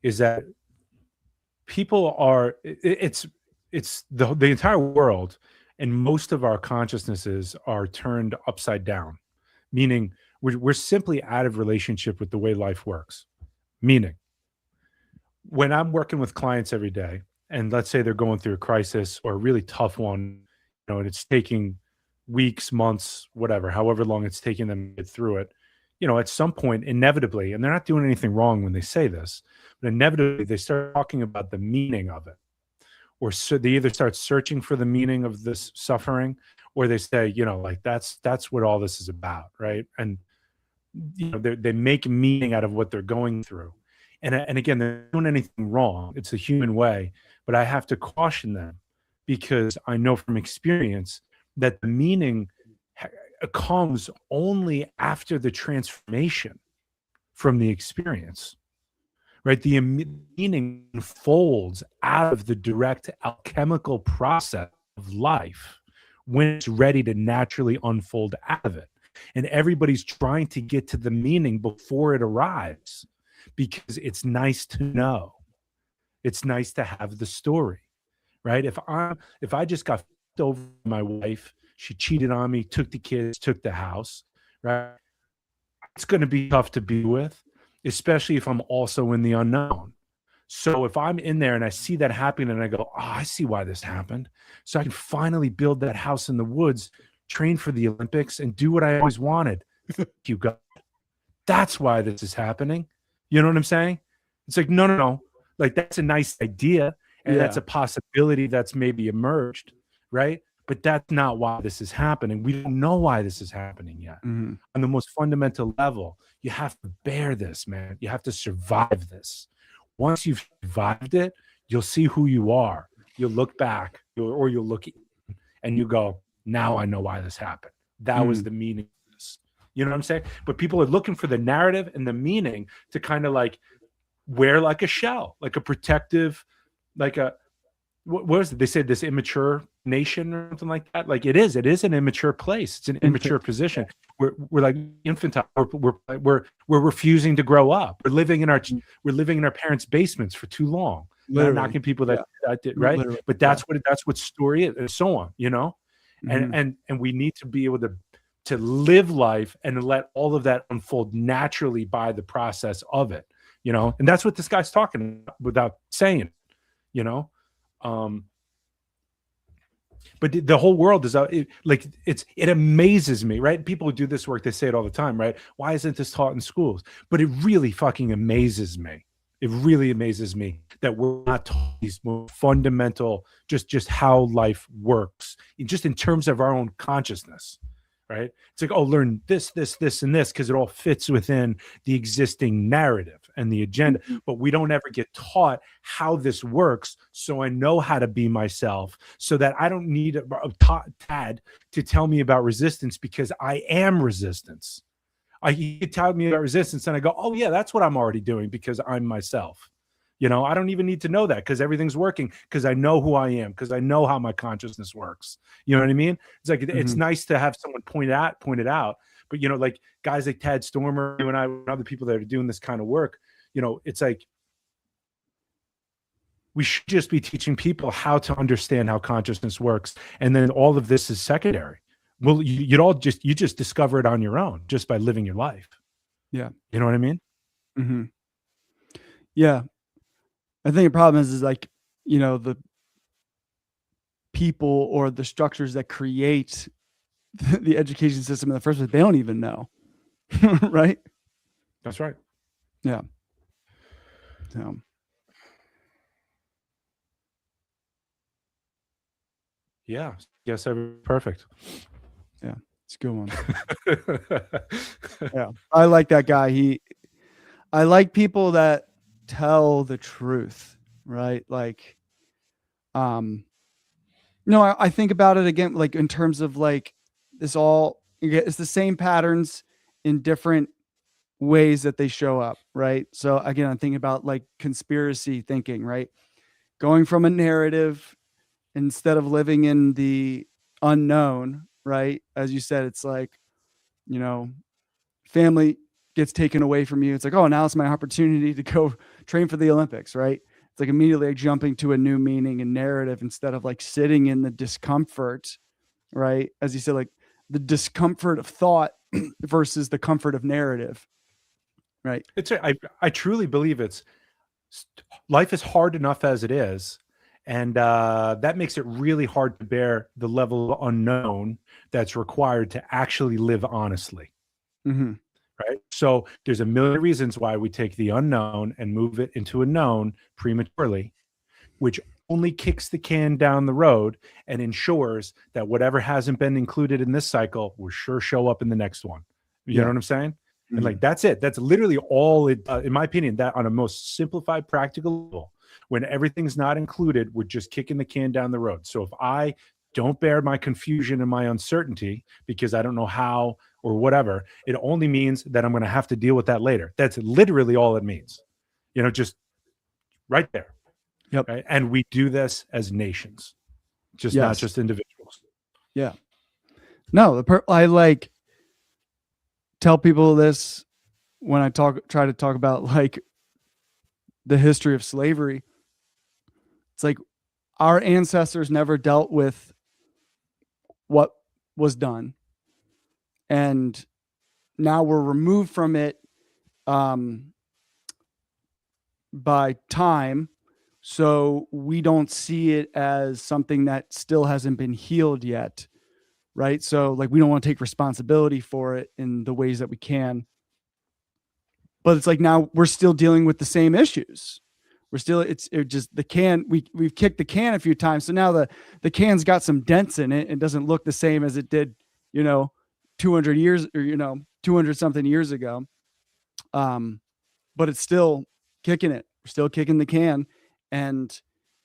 is that people are. It's the entire world, and most of our consciousnesses are turned upside down, meaning we're simply out of relationship with the way life works. Meaning, when I'm working with clients every day, and let's say they're going through a crisis or a really tough one, and it's taking weeks, months, whatever, however long it's taking them to get through it, at some point, inevitably, and they're not doing anything wrong when they say this, but inevitably they start talking about the meaning of it. Or so they either start searching for the meaning of this suffering, or they say, like that's what all this is about, right? And they make meaning out of what they're going through. And again, they're not doing anything wrong. It's a human way, but I have to caution them because I know from experience that the meaning comes only after the transformation from the experience, right? The meaning unfolds out of the direct alchemical process of life when it's ready to naturally unfold out of it. And everybody's trying to get to the meaning before it arrives because it's nice to know. It's nice to have the story, right? If I just got f***ed over my wife, she cheated on me, took the kids, took the house, right? It's going to be tough to be with, especially if I'm also in the unknown. So if I'm in there and I see that happening and I go, oh, I see why this happened. So I can finally build that house in the woods, train for the Olympics, and do what I always wanted. You God. That's why this is happening. You know what I'm saying? It's like, no. Like, that's a nice idea. And that's a possibility that's maybe emerged, right? But that's not why this is happening. We don't know why this is happening yet. Mm-hmm. On the most fundamental level, you have to bear this, man. You have to survive this. Once you've survived it, you'll see who you are. You'll look back, or you'll look and you go, now I know why this happened. That was the meaning of this. You know what I'm saying? But people are looking for the narrative and the meaning to kind of like wear like a shell, like a protective, like a, what was it? They said this immature nation or something like that. Like it is an immature place. It's an immature position. We're like infantile. We're refusing to grow up. We're living in our parents' basements for too long. Not knocking people that did, right? Literally. But that's what story is, and so on, you know? And we need to be able to live life and let all of that unfold naturally by the process of it, you know? And that's what this guy's talking about without saying it, you know? But the whole world is it amazes me, right? People who do this work, they say it all the time, right? Why isn't this taught in schools? But it really fucking amazes me. It really amazes me that we're not taught these more fundamental, just how life works, just in terms of our own consciousness, right? It's like, oh, learn this, and this, because it all fits within the existing narrative and the agenda. But we don't ever get taught how this works, so I know how to be myself, so that I don't need a Tad to tell me about resistance, because I am resistance. You could tell me about resistance and I go, oh yeah, that's what I'm already doing because I'm myself. You know, I don't even need to know that because everything's working because I know who I am, because I know how my consciousness works. You know what I mean? It's like, it's nice to have someone point it out. But, you know, like guys like Tad Stormer, you and I, and other people that are doing this kind of work, you know, it's like, we should just be teaching people how to understand how consciousness works. And then all of this is secondary. Well, you just discover it on your own just by living your life. Yeah. You know what I mean? Mm-hmm. Yeah. I think the problem is like, you know, the people or the structures that create the education system in the first place, they don't even know. Right? That's right. Yeah. So. Yeah. Yes, perfect. Yeah. It's a good one. Yeah. I like that guy. I like people that tell the truth, right? Like, I think about it again, like in terms of like it's the same patterns in different ways that they show up, right? So again, I'm thinking about like conspiracy thinking, right? Going from a narrative instead of living in the unknown, right? As you said, it's like, you know, family gets taken away from you. It's like, oh, now it's my opportunity to go train for the Olympics, right? It's like immediately like jumping to a new meaning and narrative instead of like sitting in the discomfort, right? As you said, like the discomfort of thought versus the comfort of narrative, right? I truly believe life is hard enough as it is. And that makes it really hard to bear the level of unknown that's required to actually live honestly. Mm-hmm. Right. So there's a million reasons why we take the unknown and move it into a known prematurely, which only kicks the can down the road and ensures that whatever hasn't been included in this cycle will sure show up in the next one. You know what I'm saying? Mm-hmm. And like, that's it. That's literally all it, in my opinion, that on a most simplified, practical level, when everything's not included, we're just kicking the can down the road. So if I don't bear my confusion and my uncertainty because I don't know how or whatever, it only means that I'm going to have to deal with that later. That's literally all it means. just right there. Yep. Right? And we do this as nations, just not Yes. just individuals. No, I like tell people this when I try to talk about like the history of slavery. It's like our ancestors never dealt with what was done, and now we're removed from it by time, so we don't see it as something that still hasn't been healed yet, right? So like we don't want to take responsibility for it in the ways that we can, but it's like now we're still dealing with the same issues. We're still it just the can we've kicked the can a few times, so now the can's got some dents in it and doesn't look the same as it did 200 years or 200 something years ago, but it's still kicking it. We're still kicking the can, and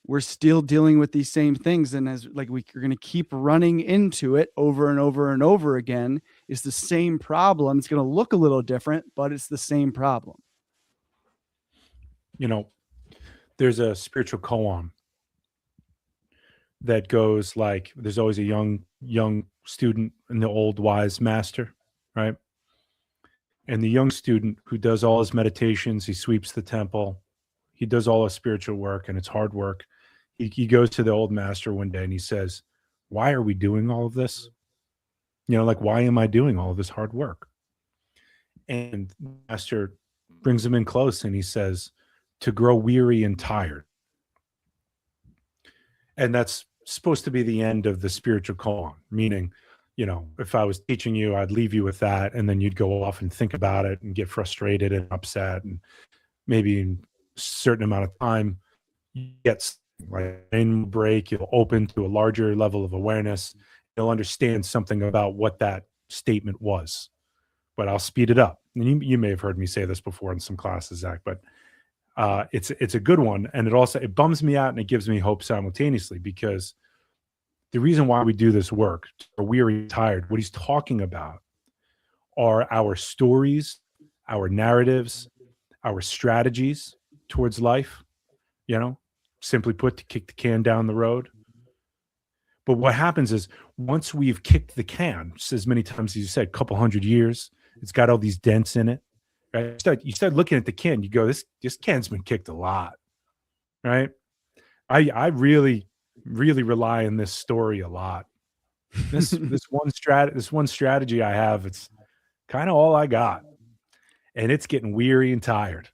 we're still dealing with these same things. And as like we're going to keep running into it over and over and over again. It's the same problem. It's going to look a little different, but it's the same problem. There's a spiritual koan that goes like, there's always a young student and the old wise master, right? And the young student who does all his meditations, he sweeps the temple, he does all his spiritual work, and it's hard work. He goes to the old master one day and he says, why are we doing all of this? Like, why am I doing all of this hard work? And the master brings him in close and he says, to grow weary and tired. And that's supposed to be the end of the spiritual koan, meaning, if I was teaching you, I'd leave you with that, and then you'd go off and think about it and get frustrated and upset, and maybe in a certain amount of time, you get like brain break, you'll open to a larger level of awareness, you'll understand something about what that statement was. But I'll speed it up. And you may have heard me say this before in some classes, Zach, but it's a good one, and it bums me out and it gives me hope simultaneously, because the reason why we do this work, are weary and tired, what he's talking about are our stories, our narratives, our strategies towards life, simply put, to kick the can down the road. But what happens is, once we've kicked the can, just as many times as you said, a couple hundred years, it's got all these dents in it, right? You start looking at the can, you go, this can's been kicked a lot, right? I really rely on this story a lot. This one strategy I have, it's kind of all I got, and it's getting weary and tired.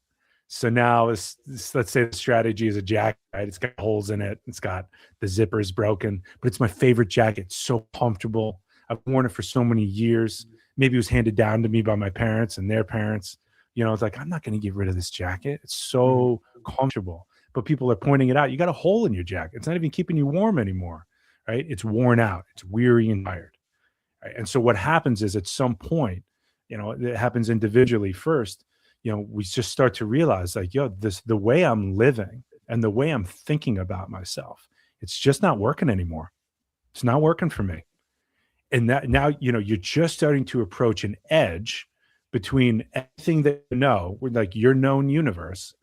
So now let's say the strategy is a jacket, right? It's got holes in it, it's got the zippers broken, but it's my favorite jacket. It's so comfortable. I've worn it for so many years. Maybe it was handed down to me by my parents and their parents. It's like, I'm not going to get rid of this jacket. It's so comfortable. But people are pointing it out. You got a hole in your jacket. It's not even keeping you warm anymore, right? It's worn out. It's weary and tired. Right? And so what happens is, at some point, it happens individually first. We just start to realize, like, the way I'm living and the way I'm thinking about myself, it's just not working anymore. It's not working for me. And that now, you're just starting to approach an edge between everything that like your known universe,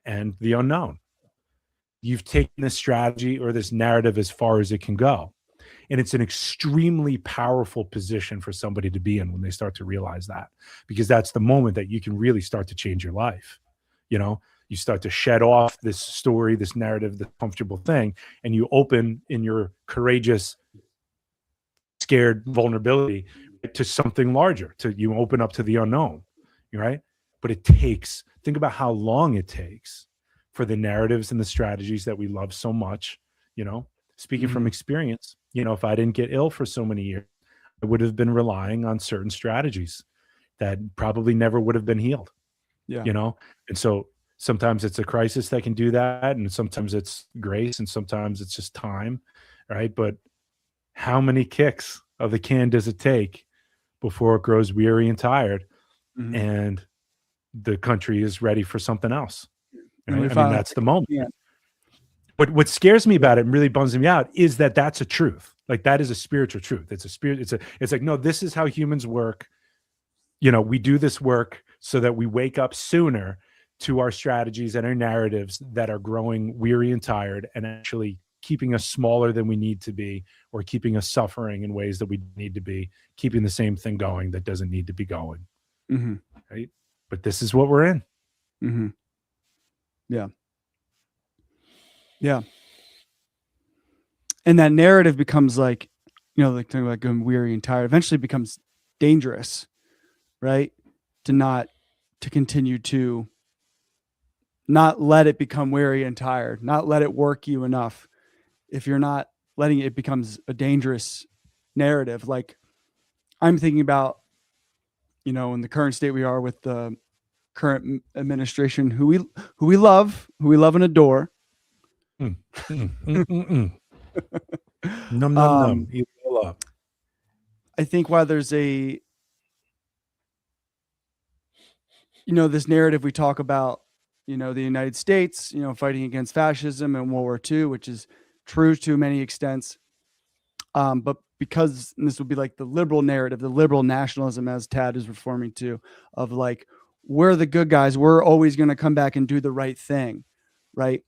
and the unknown. You've taken this strategy or this narrative as far as it can go. And it's an extremely powerful position for somebody to be in when they start to realize that, because that's the moment that you can really start to change your life. You start to shed off this story, this narrative, the comfortable thing, and you open in your courageous, scared vulnerability to something larger, you open up to the unknown, right? But think about how long it takes for the narratives and the strategies that we love so much, speaking from experience, if I didn't get ill for so many years, I would have been relying on certain strategies that probably never would have been healed. Yeah. And so sometimes it's a crisis that can do that, and sometimes it's grace, and sometimes it's just time, right? But how many kicks of the can does it take before it grows weary and tired, and the country is ready for something else? Right? That's the moment. Yeah. What scares me about it and really bums me out is that that's a truth. Like, that is a spiritual truth. It's a spirit. It's like, no, this is how humans work. We do this work so that we wake up sooner to our strategies and our narratives that are growing weary and tired and actually keeping us smaller than we need to be, or keeping us suffering in ways that we need to be, keeping the same thing going that doesn't need to be going. Mm-hmm. Right. But this is what we're in. Mm-hmm. Yeah. Yeah. And that narrative becomes like, like talking about going weary and tired, eventually becomes dangerous, right? To continue to not let it become weary and tired, not let it work you enough. If you're not letting it, it becomes a dangerous narrative. Like I'm thinking about, in the current state we are with the current administration, who we love and adore. Num num num. Eat it all up. I think while there's this narrative we talk about, the United States, fighting against fascism and World War II, which is true to many extents. But because this would be like the liberal narrative, the liberal nationalism, as Tad is reforming to, of like, we're the good guys, we're always going to come back and do the right thing, right?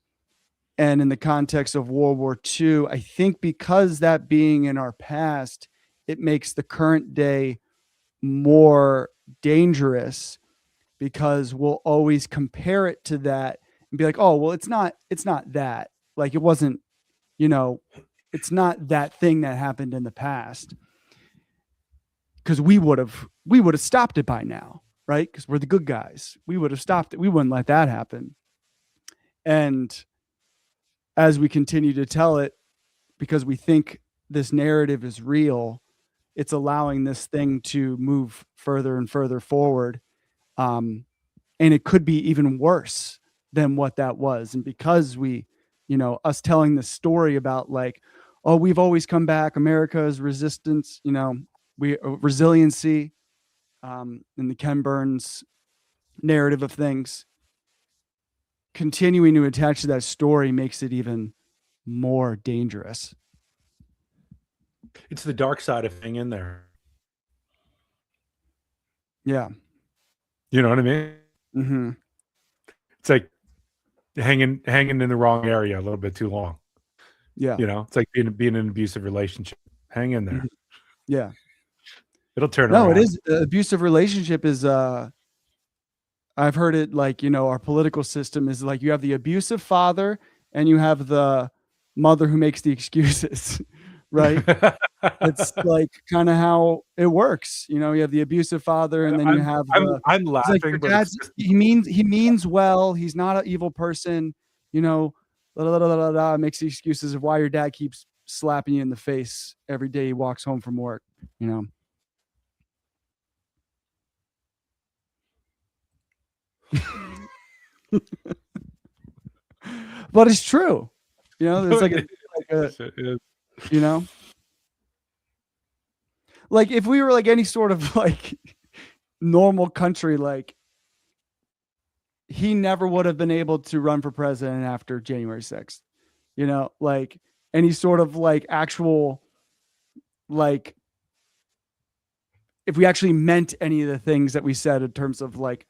And in the context of World War II, I think because that being in our past, it makes the current day more dangerous, because we'll always compare it to that and be like, oh, well, it's not that. Like it wasn't, it's not that thing that happened in the past. Because we would have stopped it by now, right? Because we're the good guys. We would have stopped it. We wouldn't let that happen. And as we continue to tell it, because we think this narrative is real, it's allowing this thing to move further and further forward. And it could be even worse than what that was. And because we, us telling the story about like, oh, we've always come back, America's resistance, resiliency, in the Ken Burns narrative of things, continuing to attach to that story makes it even more dangerous. It's the dark side of hanging in there. Yeah. You know what I mean? Mm-hmm. It's like hanging in the wrong area a little bit too long. Yeah. It's like being in an abusive relationship. Hang in there. Yeah. It'll turn No, around. it is. Abusive relationship is, I've heard it like, our political system is like you have the abusive father and you have the mother who makes the excuses, right? It's like kind of how it works. You have the abusive father and then you have I'm laughing, like, but dad's, he means well. He's not an evil person, makes the excuses of why your dad keeps slapping you in the face every day he walks home from work, But it's true, there's like like if we were like any sort of like normal country, like he never would have been able to run for president after January 6th, like any sort of like actual, like if we actually meant any of the things that we said in terms of like,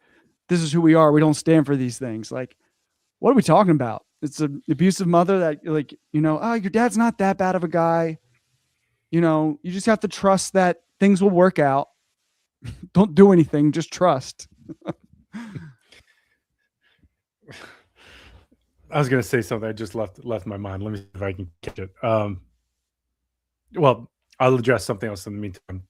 this is who we are, we don't stand for these things. Like, what are we talking about? It's an abusive mother that like, oh, your dad's not that bad of a guy. You just have to trust that things will work out. Don't do anything. Just trust. I was going to say something. I just left my mind. Let me see if I can catch it. Well, I'll address something else in the meantime.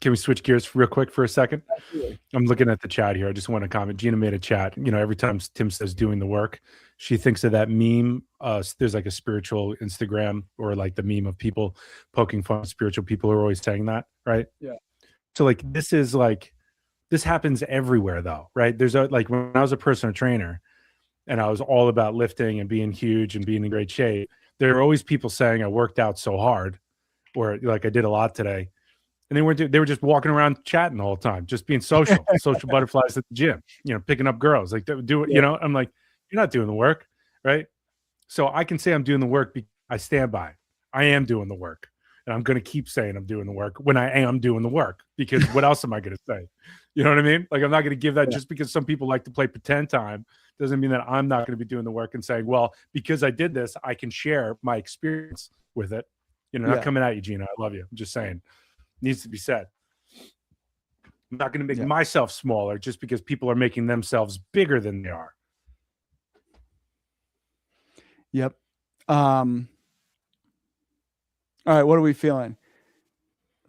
Can we switch gears real quick for a second? Absolutely. I'm looking at the chat here. I just want to comment. Gina made a chat. Every time Tim says doing the work, she thinks of that meme. There's like a spiritual Instagram or like the meme of people poking fun at spiritual people who are always saying that, right? Yeah. So like this happens everywhere though, right? There's like when I was a personal trainer and I was all about lifting and being huge and being in great shape, there are always people saying I worked out so hard or like I did a lot today. And they were just walking around chatting the whole time, just being social butterflies at the gym, picking up girls, like do it, I'm like, you're not doing the work, right? So I can say I'm doing the work because I stand by. I am doing the work. And I'm going to keep saying I'm doing the work when I am doing the work, because what else am I going to say? You know what I mean? Like, I'm not going to give that just because some people like to play pretend time doesn't mean that I'm not going to be doing the work and saying, well, because I did this, I can share my experience with it. You know, not coming at you, Gina. I love you. I'm just saying, needs to be said. I'm not going to make myself smaller just because people are making themselves bigger than they are. Yep. All right, what are we feeling?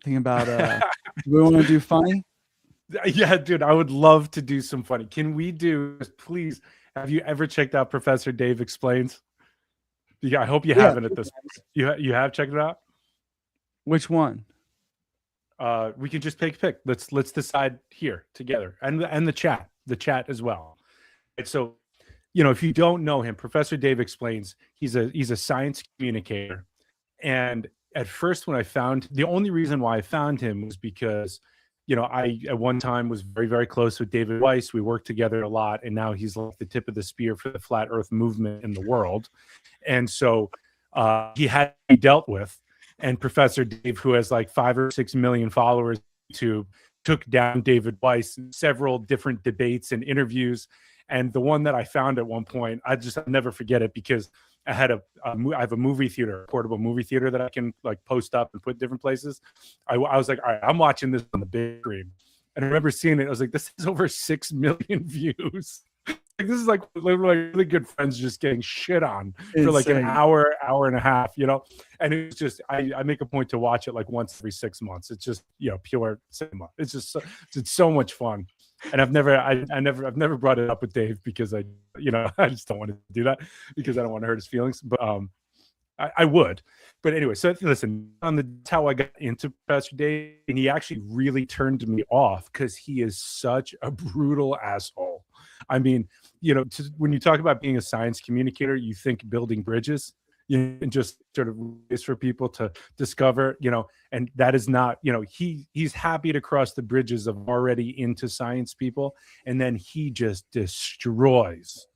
Thinking about do we want to do funny? Yeah, dude, I would love to do some funny. Can we do, please, have you ever checked out Professor Dave Explains? Yeah, I hope you haven't at this point. You have checked it out? Which one? We can just take a pick. Let's decide here together, and the chat as well. And so, you know, if you don't know him, Professor Dave Explains, he's a science communicator. And at first, when I found, the only reason why I found him was because, you know, I at one time was very, very close with David Weiss. We worked together a lot, and now he's like the tip of the spear for the flat Earth movement in the world. And so he had to be dealt with. And Professor Dave, who has like 5 or 6 million followers on YouTube, took down David Weiss in several different debates and interviews. And the one that I found at one point, I'll never forget it, because I had I have a movie theater, a portable movie theater that I can like post up and put different places. I was like, all right, I'm watching this on the big screen. And I remember seeing it. I was like, this is over 6 million views. Like, this is like really good friends just getting shit on for like an hour and a half, you know? And it's just, I make a point to watch it like once every 6 months. It's just, you know, pure cinema. It's just, it's so much fun. And I've never brought it up with Dave because I just don't want to do that because I don't want to hurt his feelings. But I would. But anyway, so listen, that's how I got into Professor Dave, and he actually really turned me off because he is such a brutal asshole. I mean, you know, when you talk about being a science communicator, you think building bridges, you know, and just sort of ways for people to discover, you know, and that is not, you know, he's happy to cross the bridges of already into science people, and then he just destroys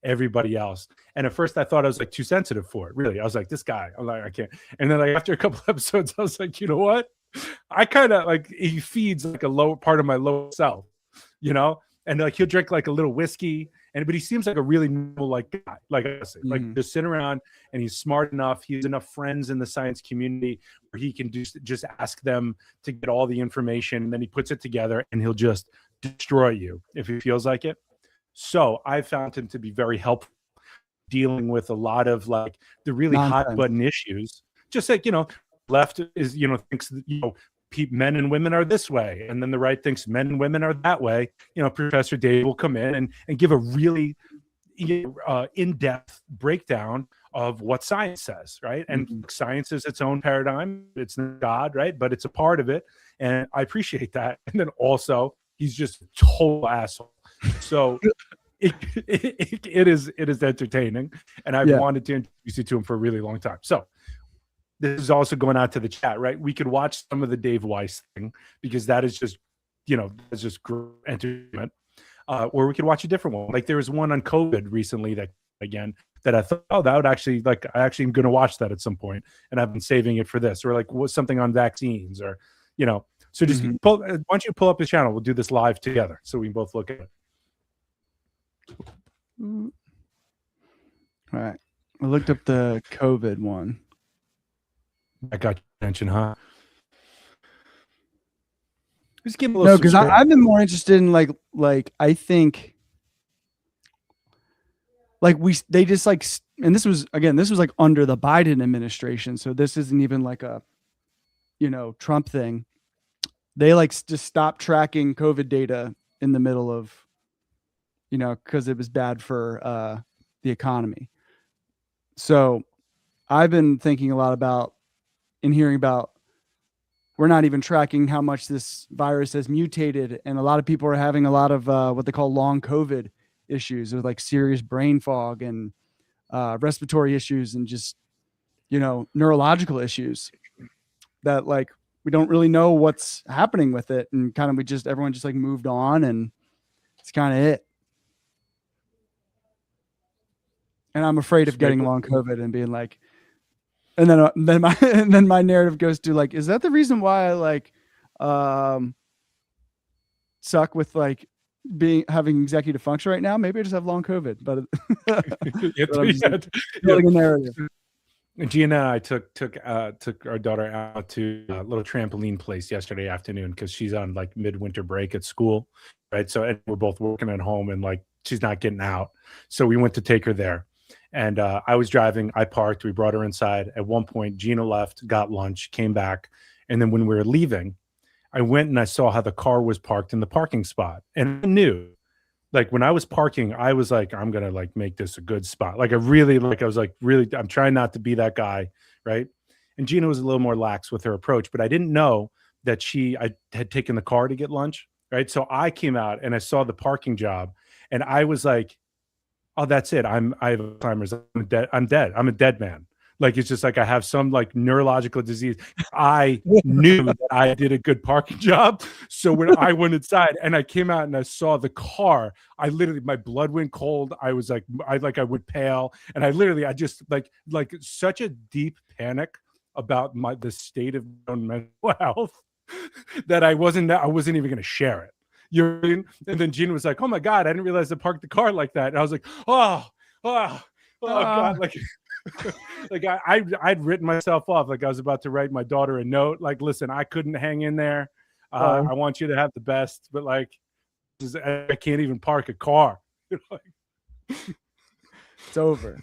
everybody else. And at first I thought I was like too sensitive for it. Really, I was like, this guy, I'm like, I can't. And then like after a couple episodes, I was like, you know what? I kind of like, he feeds like a lower part of my lower self, you know. And like he'll drink like a little whiskey, but he seems like a really normal like guy, like I say, like just sit around, and he's smart enough. He has enough friends in the science community where he can just ask them to get all the information, and then he puts it together, and he'll just destroy you if he feels like it. So I found him to be very helpful dealing with a lot of like the really hot button issues. Just like, you know, left is, you know, thinks that, you know, men and women are this way, and then the right thinks men and women are that way. You know, Professor Dave will come in and give a really in-depth breakdown of what science says, right? And science is its own paradigm. It's not God, right? But it's a part of it, and I appreciate that. And then also, he's just a total asshole. So it is entertaining, and I've wanted to introduce you to him for a really long time. So this is also going out to the chat, right? We could watch some of the Dave Weiss thing because that is just, you know, that's just great entertainment. Or we could watch a different one. Like there was one on COVID recently that I thought, oh, that would actually, like, I actually am going to watch that at some point, and I've been saving it for this, or like something on vaccines, or, you know, so just why don't you pull up the channel? We'll do this live together so we can both look at it. All right. I looked up the COVID one. I got your attention, huh? Just give me a little. No, because I've been more interested in like I think like they just like, and this was like under the Biden administration, so this isn't even like a, you know, Trump thing. They like just stopped tracking COVID data in the middle of, you know, because it was bad for the economy. So I've been thinking a lot about and hearing about, we're not even tracking how much this virus has mutated. And a lot of people are having a lot of what they call long COVID issues, with like serious brain fog and respiratory issues, and just, you know, neurological issues that like, we don't really know what's happening with it. And kind of, everyone just like moved on, and it's kind of it. And I'm afraid of getting long COVID and being like, And then my and then my narrative goes to like, is that the reason why I like suck with like having executive function right now? Maybe I just have long COVID, but I'm just building a narrative. Gina and I took our daughter out to a little trampoline place yesterday afternoon because she's on like midwinter break at school, right? So and we're both working at home and like she's not getting out. So we went to take her there. And I was driving, I parked, we brought her inside. At one point, Gina left, got lunch, came back. And then when we were leaving, I went and I saw how the car was parked in the parking spot. And I knew, like when I was parking, I was like, I'm going to like make this a good spot. Like I was like, really, I'm trying not to be that guy. Right. And Gina was a little more lax with her approach, but I didn't know that I had taken the car to get lunch. Right. So I came out and I saw the parking job and I was like, oh, that's it. I have Alzheimer's. I'm dead. I'm a dead man. Like, it's just like I have some like neurological disease. I knew that I did a good parking job. So when I went inside and I came out and I saw the car, I literally, my blood went cold. I was like, I went pale. And I just like such a deep panic about the state of my own mental health that I wasn't even going to share it. You know what I mean? And then Gina was like, oh my God, I didn't realize I parked the car like that. And I was like, oh God. Like, like I'd written myself off. Like I was about to write my daughter a note. Like, listen, I couldn't hang in there. I want you to have the best, but like, I can't even park a car. It's over.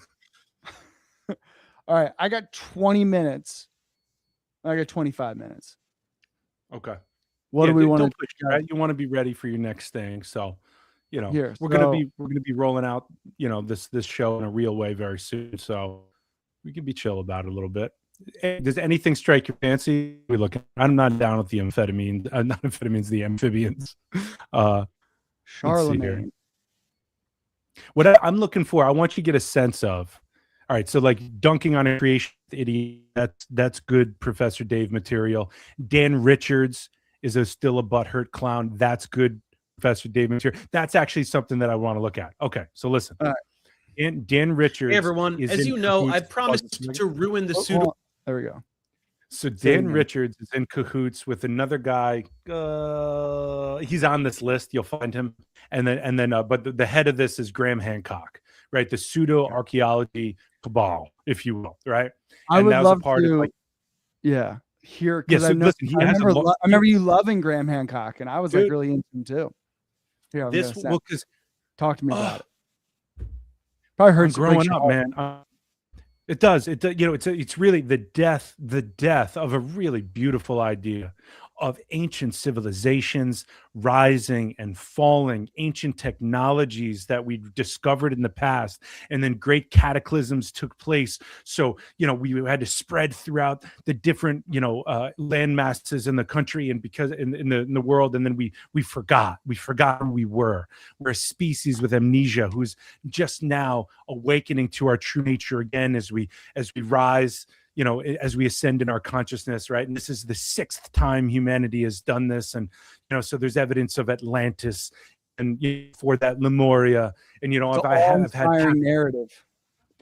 All right. I got 20 minutes. I got 25 minutes. Okay. What do we want to do? Right? You want to be ready for your next thing. So, you know, Here, we're gonna be rolling out, you know, this show in a real way very soon. So we can be chill about it a little bit. Does anything strike your fancy? I'm not down with the amphetamines, not amphetamines, the amphibians. Charlemagne. What I'm looking for, I want you to get a sense of. All right, so like dunking on a creation idiot, that's good Professor Dave material. Dan Richards is still a butthurt clown. That's good Professor Dave material. That's actually something that I want to look at. Okay, so listen. Dan Richards. Hey everyone, as you know, I promised to ruin the pseudo. There we go. So Dan Richards is in cahoots with another guy. He's on this list. You'll find him. And then, but the head of this is Graham Hancock, right? The pseudo archaeology cabal, if you will, right? I would love to. Here, because I remember you loving Graham Hancock, and I was like really into him too. Yeah, because talk to me about it. Probably hurts growing up, man. It does. It's really the death of a really beautiful idea of ancient civilizations rising and falling, ancient technologies that we discovered in the past, and then great cataclysms took place. So, we had to spread throughout the different, land masses in the country and because in the world. And then we forgot who we were. We're a species with amnesia who's just now awakening to our true nature again as we rise, as we ascend in our consciousness, right? And this is the 6th time humanity has done this. And, so there's evidence of Atlantis and for that Lemuria. And, if I have had narrative.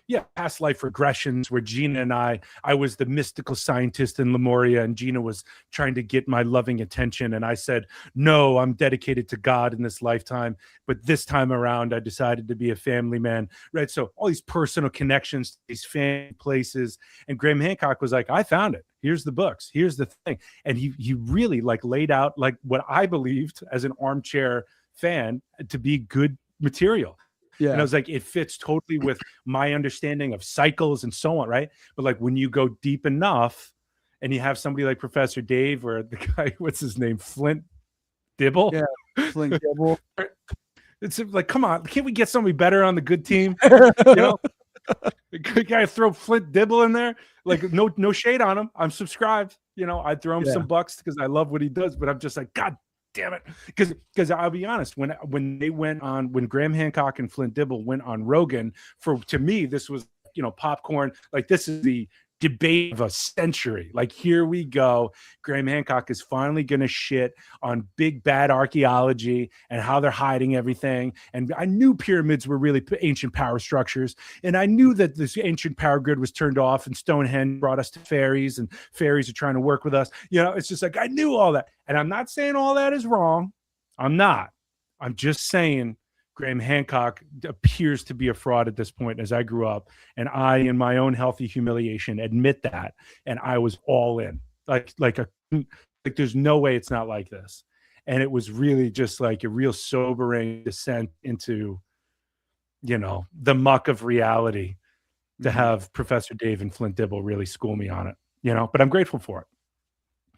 Yeah, past life regressions where Gina and I was the mystical scientist in Lemuria and Gina was trying to get my loving attention. And I said, no, I'm dedicated to God in this lifetime. But this time around, I decided to be a family man, right? So all these personal connections to these family places. And Graham Hancock was like, I found it. Here's the books. Here's the thing. And he really laid out what I believed as an armchair fan to be good material. Yeah. And I was like, it fits totally with my understanding of cycles and so on, right? But when you go deep enough and you have somebody like Professor Dave or the guy, what's his name? Flint Dibble? Yeah, Flint Dibble. It's like, come on, can't we get somebody better on the good team? Gotta throw Flint Dibble in there. No shade on him. I'm subscribed. I'd throw him some bucks because I love what he does, but I'm just like, God damn it. Because I'll be honest, when Graham Hancock and Flint Dibble went on Rogan, to me, this was, popcorn. Like, this is the debate of a century. Like, here we go. Graham Hancock is finally going to shit on big bad archaeology and how they're hiding everything. And I knew pyramids were really ancient power structures. And I knew that this ancient power grid was turned off and Stonehenge brought us to fairies and fairies are trying to work with us. You know, it's just like, I knew all that. And I'm not saying all that is wrong. I'm not. I'm just saying Graham Hancock appears to be a fraud at this point as I grew up. And I, in my own healthy humiliation, admit that. And I was all in. Like there's no way it's not like this. And it was really just like a real sobering descent into, you know, the muck of reality to have Professor Dave and Flint Dibble really school me on it, you know, but I'm grateful for it.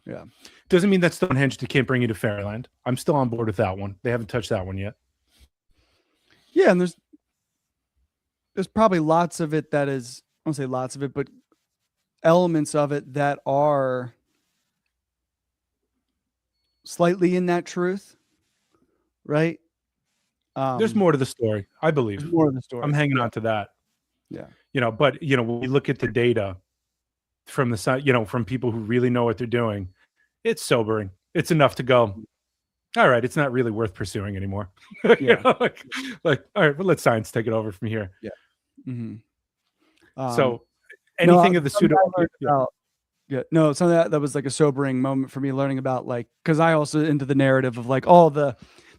Yeah. Doesn't mean that Stonehenge can't bring you to Fairyland. I'm still on board with that one. They haven't touched that one yet. Yeah, and there's probably lots of it that is, I won't say lots of it, but elements of it that are slightly in that truth, right? There's more to the story, I believe. There's more of the story. I'm hanging on to that. Yeah. You know, but you know, when we look at the data from the side, you know, from people who really know what they're doing, it's sobering. It's enough to go, all right, it's not really worth pursuing anymore. Yeah. You know, like, all right, well, let science take it over from here. Yeah. So anything of the something pseudo. I learned about- yeah, no, something that was like a sobering moment for me learning about, like, because I also into the narrative of like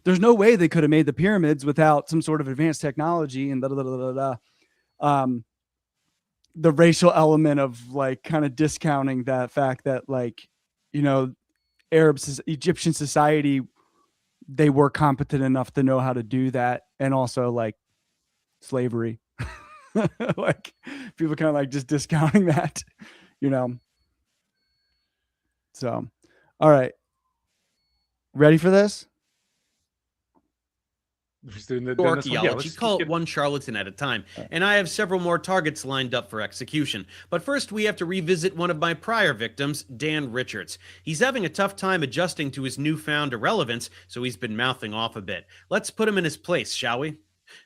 there's no way they could have made the pyramids without some sort of advanced technology and the racial element of like kind of discounting that fact that, like, you know, Egyptian society, they were competent enough to know how to do that. And also like slavery, like people kind of like just discounting that, you know? So, all right. Ready for this? Archaeology, call it one charlatan at a time, and I have several more targets lined up for execution. But first, we have to revisit one of my prior victims, Dan Richards. He's having a tough time adjusting to his newfound irrelevance, so he's been mouthing off a bit. Let's put him in his place, shall we?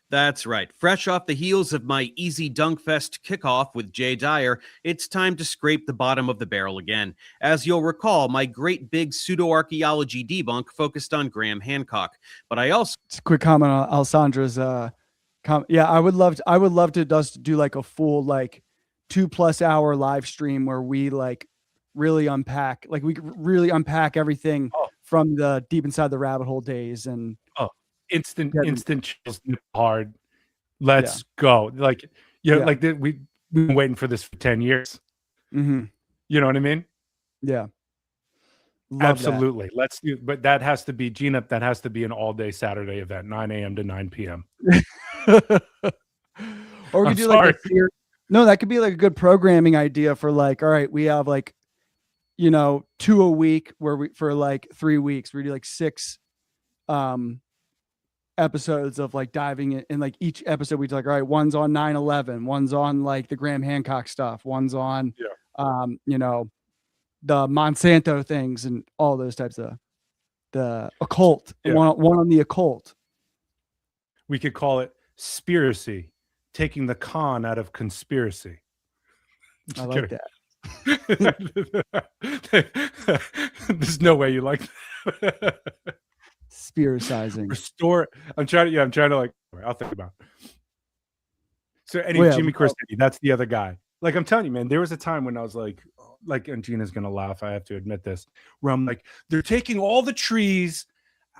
That's right. Fresh off the heels of my Easy Dunk Fest kickoff with Jay Dyer, it's time to scrape the bottom of the barrel again. As you'll recall, my great big pseudo-archaeology debunk focused on Graham Hancock. But I also... Just a quick comment on Alessandra's yeah, I would love to just do like a full like 2+ hour live stream where we like really unpack, like we could really unpack everything from the deep inside the rabbit hole days and instant chills hard. Let's go. Like, you know, like we've been waiting for this for 10 years. Mm-hmm. You know what I mean? Yeah. Absolutely. That. Let's do, but that has to be, Gina, that has to be an all day Saturday event, 9 a.m. to 9 p.m. Or we could do like no, that could be like a good programming idea for like, all right, we have like, you know, 2 a week where we, for like 3 weeks, we do like 6 episodes of like diving in like each episode we do like, all right, one's on 9/11, one's on like the Graham Hancock stuff, one's on you know, the Monsanto things and all those types of the occult, one on the occult. We could call it Spiracy, taking the con out of conspiracy. I like that. There's no way you like that. Spiricizing. Restore. I'm trying to like, I'll think about it. So anyway, Jimmy Corsetti, that's the other guy. Like, I'm telling you, man, there was a time when I was like, and Gina's going to laugh, I have to admit this, where I'm like, they're taking all the trees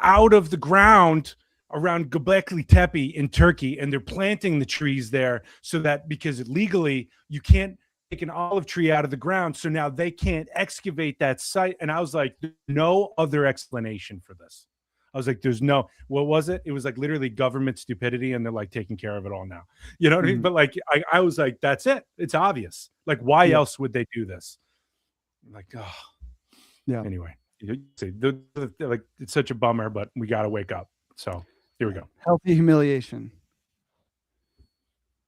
out of the ground around Göbekli Tepe in Turkey, and they're planting the trees there so that, because legally you can't take an olive tree out of the ground, so now they can't excavate that site. And I was like, no other explanation for this. I was like, there's no, what was it? It was like literally government stupidity, and they're like taking care of it all now. You know what I mean? But like, I was like, that's it. It's obvious. Like, why else would they do this? Like, oh, yeah. Anyway, like, it's such a bummer, but we got to wake up. So here we go. Healthy humiliation.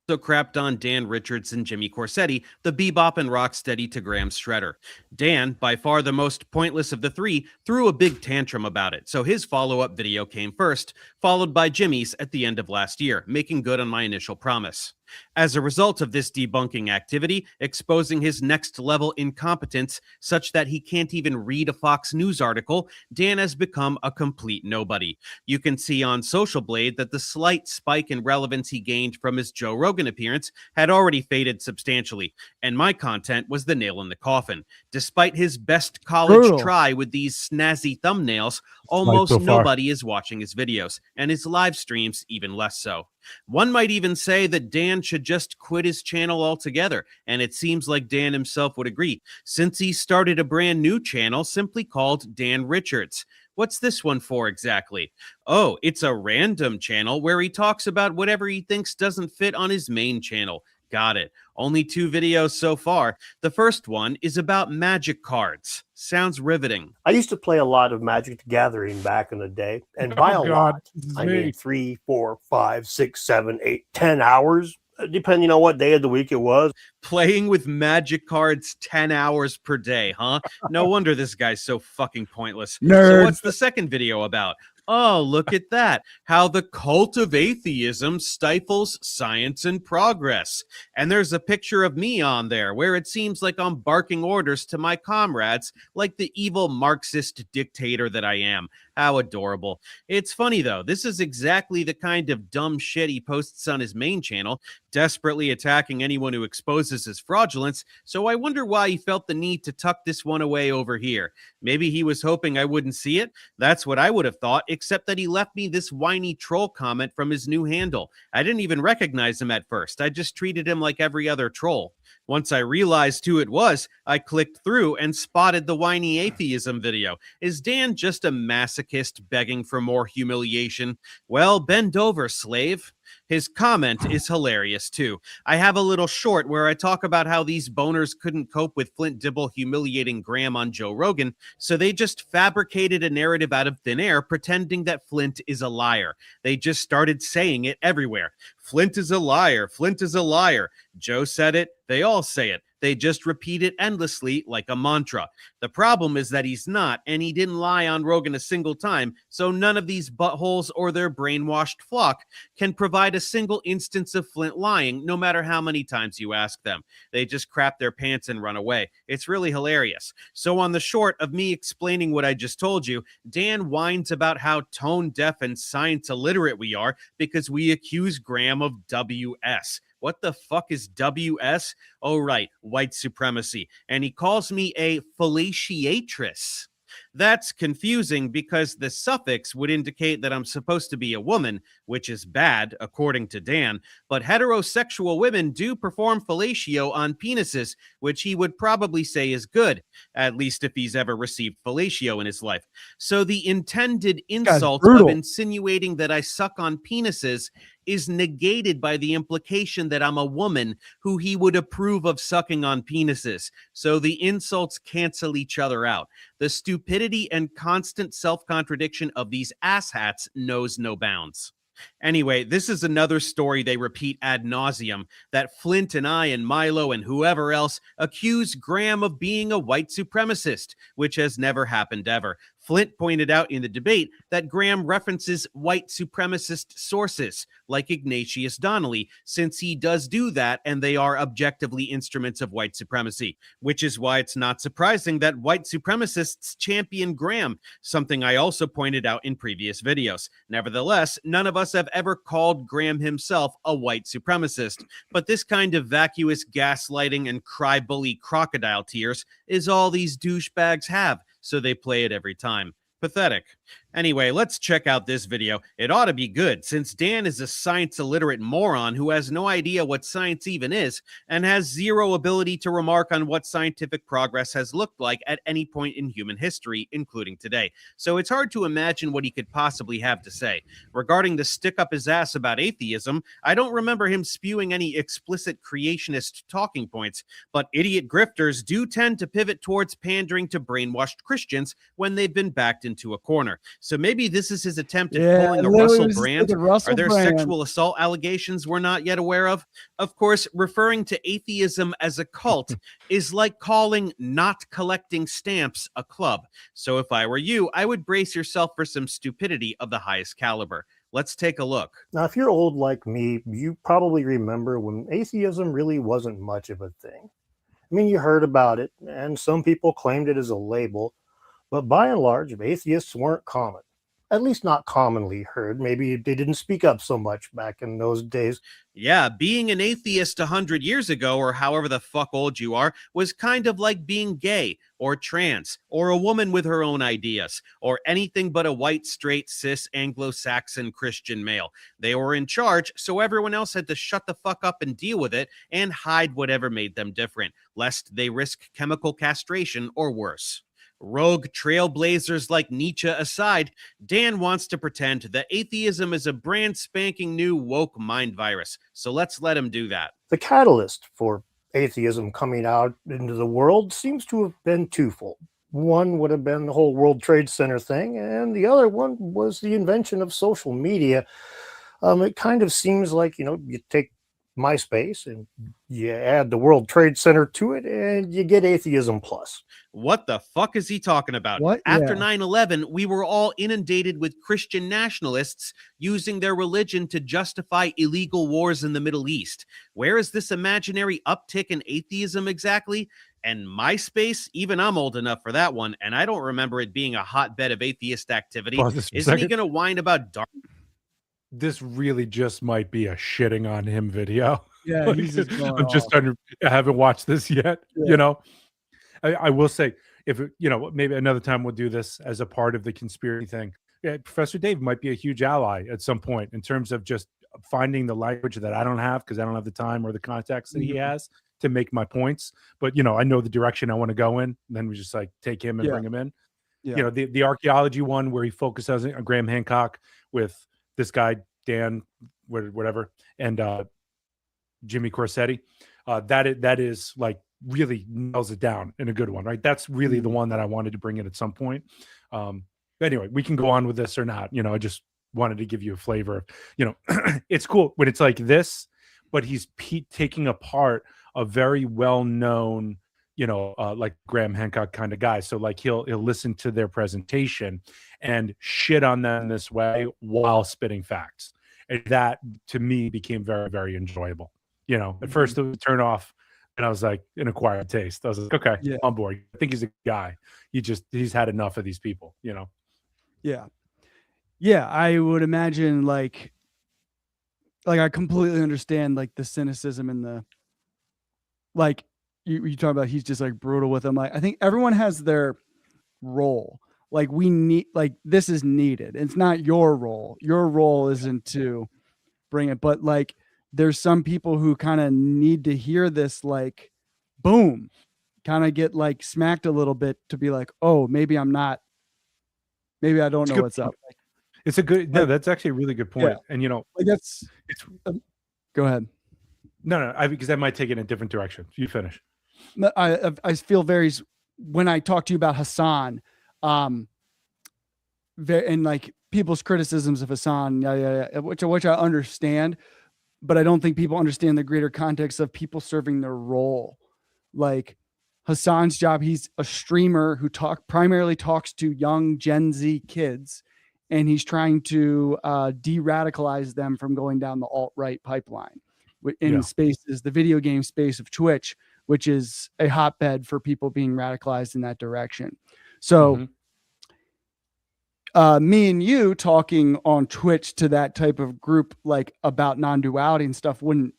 Also crapped on Dan Richards and Jimmy Corsetti, the bebop and rocksteady to Graham Shredder. Dan, by far the most pointless of the three, threw a big tantrum about it, so his follow-up video came first, followed by Jimmy's at the end of last year, making good on my initial promise. As a result of this debunking activity, exposing his next level incompetence such that he can't even read a Fox News article, Dan has become a complete nobody. You can see on Social Blade that the slight spike in relevance he gained from his Joe Rogan appearance had already faded substantially, and my content was the nail in the coffin. Despite his best college Brutal. try with these snazzy thumbnails, almost so far. nobody is watching his videos, and his live streams even less so. One might even say that Dan should just quit his channel altogether, and it seems like Dan himself would agree, since he started a brand new channel simply called Dan Richards. What's this one for exactly? Oh, it's a random channel where he talks about whatever he thinks doesn't fit on his main channel. Got it. Only 2 videos so far. The first one is about magic cards. Sounds riveting. I used to play a lot of Magic the Gathering back in the day, and by a lot, I mean 3, 4, 5, 6, 7, 8, 10 hours, depending on what day of the week it was. Playing with magic cards 10 hours per day, huh? No wonder this guy's so fucking pointless. Nerd. So what's the second video about? Oh, look at that. How the cult of atheism stifles science and progress. And there's a picture of me on there where it seems like I'm barking orders to my comrades like the evil Marxist dictator that I am. How adorable. It's funny, though. This is exactly the kind of dumb shit he posts on his main channel, desperately attacking anyone who exposes his fraudulence, so I wonder why he felt the need to tuck this one away over here. Maybe he was hoping I wouldn't see it? That's what I would have thought, except that he left me this whiny troll comment from his new handle. I didn't even recognize him at first. I just treated him like every other troll. Once I realized who it was, I clicked through and spotted the whiny atheism video. Is Dan just a masochist begging for more humiliation? Well, bend over, slave. His comment is hilarious, too. I have a little short where I talk about how these boners couldn't cope with Flint Dibble humiliating Graham on Joe Rogan, so they just fabricated a narrative out of thin air, pretending that Flint is a liar. They just started saying it everywhere. Flint is a liar. Flint is a liar. Joe said it. They all say it. They just repeat it endlessly like a mantra. The problem is that he's not, and he didn't lie on Rogan a single time, so none of these buttholes or their brainwashed flock can provide a single instance of Flint lying, no matter how many times you ask them. They just crap their pants and run away. It's really hilarious. So on the short of me explaining what I just told you, Dan whines about how tone deaf and science illiterate we are because we accuse Graham of WS. What the fuck is WS? Oh, right, white supremacy. And he calls me a fellatiatress. That's confusing because the suffix would indicate that I'm supposed to be a woman, which is bad, according to Dan, but heterosexual women do perform fellatio on penises, which he would probably say is good, at least if he's ever received fellatio in his life. So the intended insult of insinuating that I suck on penises is negated by the implication that I'm a woman who he would approve of sucking on penises. So the insults cancel each other out. The stupidity and constant self-contradiction of these asshats knows no bounds. Anyway, this is another story they repeat ad nauseum, that Flint and I and Milo and whoever else accuse Graham of being a white supremacist, which has never happened ever. Flint pointed out in the debate that Graham references white supremacist sources, like Ignatius Donnelly, since he does do that and they are objectively instruments of white supremacy, which is why it's not surprising that white supremacists champion Graham, something I also pointed out in previous videos. Nevertheless, none of us have ever called Graham himself a white supremacist, but this kind of vacuous gaslighting and cry-bully crocodile tears is all these douchebags have, so they play it every time. Pathetic. Anyway, let's check out this video. It ought to be good, since Dan is a science-illiterate moron who has no idea what science even is, and has zero ability to remark on what scientific progress has looked like at any point in human history, including today. So it's hard to imagine what he could possibly have to say. Regarding the stick up his ass about atheism, I don't remember him spewing any explicit creationist talking points, but idiot grifters do tend to pivot towards pandering to brainwashed Christians when they've been backed into a corner. So maybe this is his attempt at pulling a Russell Brand. Are there sexual assault allegations we're not yet aware of? Of course, referring to atheism as a cult is like calling not collecting stamps a club. So if I were you, I would brace yourself for some stupidity of the highest caliber. Let's take a look. Now, if you're old like me, you probably remember when atheism really wasn't much of a thing. I mean, you heard about it, and some people claimed it as a label, but by and large, atheists weren't common. At least not commonly heard. Maybe they didn't speak up so much back in those days. Yeah, being an atheist 100 years ago, or however the fuck old you are, was kind of like being gay, or trans, or a woman with her own ideas, or anything but a white, straight, cis, Anglo-Saxon Christian male. They were in charge, so everyone else had to shut the fuck up and deal with it, and hide whatever made them different, lest they risk chemical castration or worse. Rogue trailblazers like Nietzsche aside, Dan wants to pretend that atheism is a brand spanking new woke mind virus. So let's let him do that. The catalyst for atheism coming out into the world seems to have been twofold. One would have been the whole World Trade Center thing, and the other one was the invention of social media. It kind of seems like, you take MySpace and you add the World Trade Center to it and you get atheism plus. What the fuck is he talking about? What? After Yeah. 9/11, we were all inundated with Christian nationalists using their religion to justify illegal wars in the Middle East. Where is this imaginary uptick in atheism exactly? And MySpace, even I'm old enough for that one, and I don't remember it being a hotbed of atheist activity. Pause this for a Isn't he second. going to whine about dark? This really just might be a shitting on him video. Yeah, Like, he's just going I'm just off. I haven't watched this yet. Yeah. I will say, if maybe another time we'll do this as a part of the conspiracy thing. Yeah, Professor Dave might be a huge ally at some point in terms of just finding the language that I don't have because I don't have the time or the context that he Mhm. has to make my points. But I know the direction I want to go in. Then we just like take him and Yeah. bring him in. Yeah. The archaeology one where he focuses on Graham Hancock with this guy Dan whatever and Jimmy Corsetti. That is like really nails it down in a good one, right? That's really the one that I wanted to bring in at some point. Anyway, we can go on with this or not. I just wanted to give you a flavor. It's cool when it's like this, but he's taking apart a very well-known, like Graham Hancock kind of guy. So like he'll listen to their presentation and shit on them this way while spitting facts. And that to me became very, very enjoyable. At first it would turn off and I was like, an acquired taste. I was like, okay, Yeah. on board. I think he's a guy. He's had enough of these people, Yeah. Yeah, I would imagine like I completely understand like the cynicism and the like you talk about he's just like brutal with them. Like I think everyone has their role. Like we need like this is needed. It's not your role. Your role isn't to bring it, but like there's some people who kind of need to hear this like boom, kind of get like smacked a little bit to be like, oh, maybe I don't It's know good what's up. It's a good that's actually a really good point. And Like that's it's go ahead. no, because that might take it in a different direction. You finish. I feel when I talk to you about Hassan, and like people's criticisms of Hassan, which I understand, but I don't think people understand the greater context of people serving their role. Like Hassan's job, he's a streamer who primarily talks to young Gen Z kids, and he's trying to de-radicalize them from going down the alt-right pipeline in spaces, the video game space of Twitch, which is a hotbed for people being radicalized in that direction. So me and you talking on Twitch to that type of group, like about non-duality and stuff wouldn't,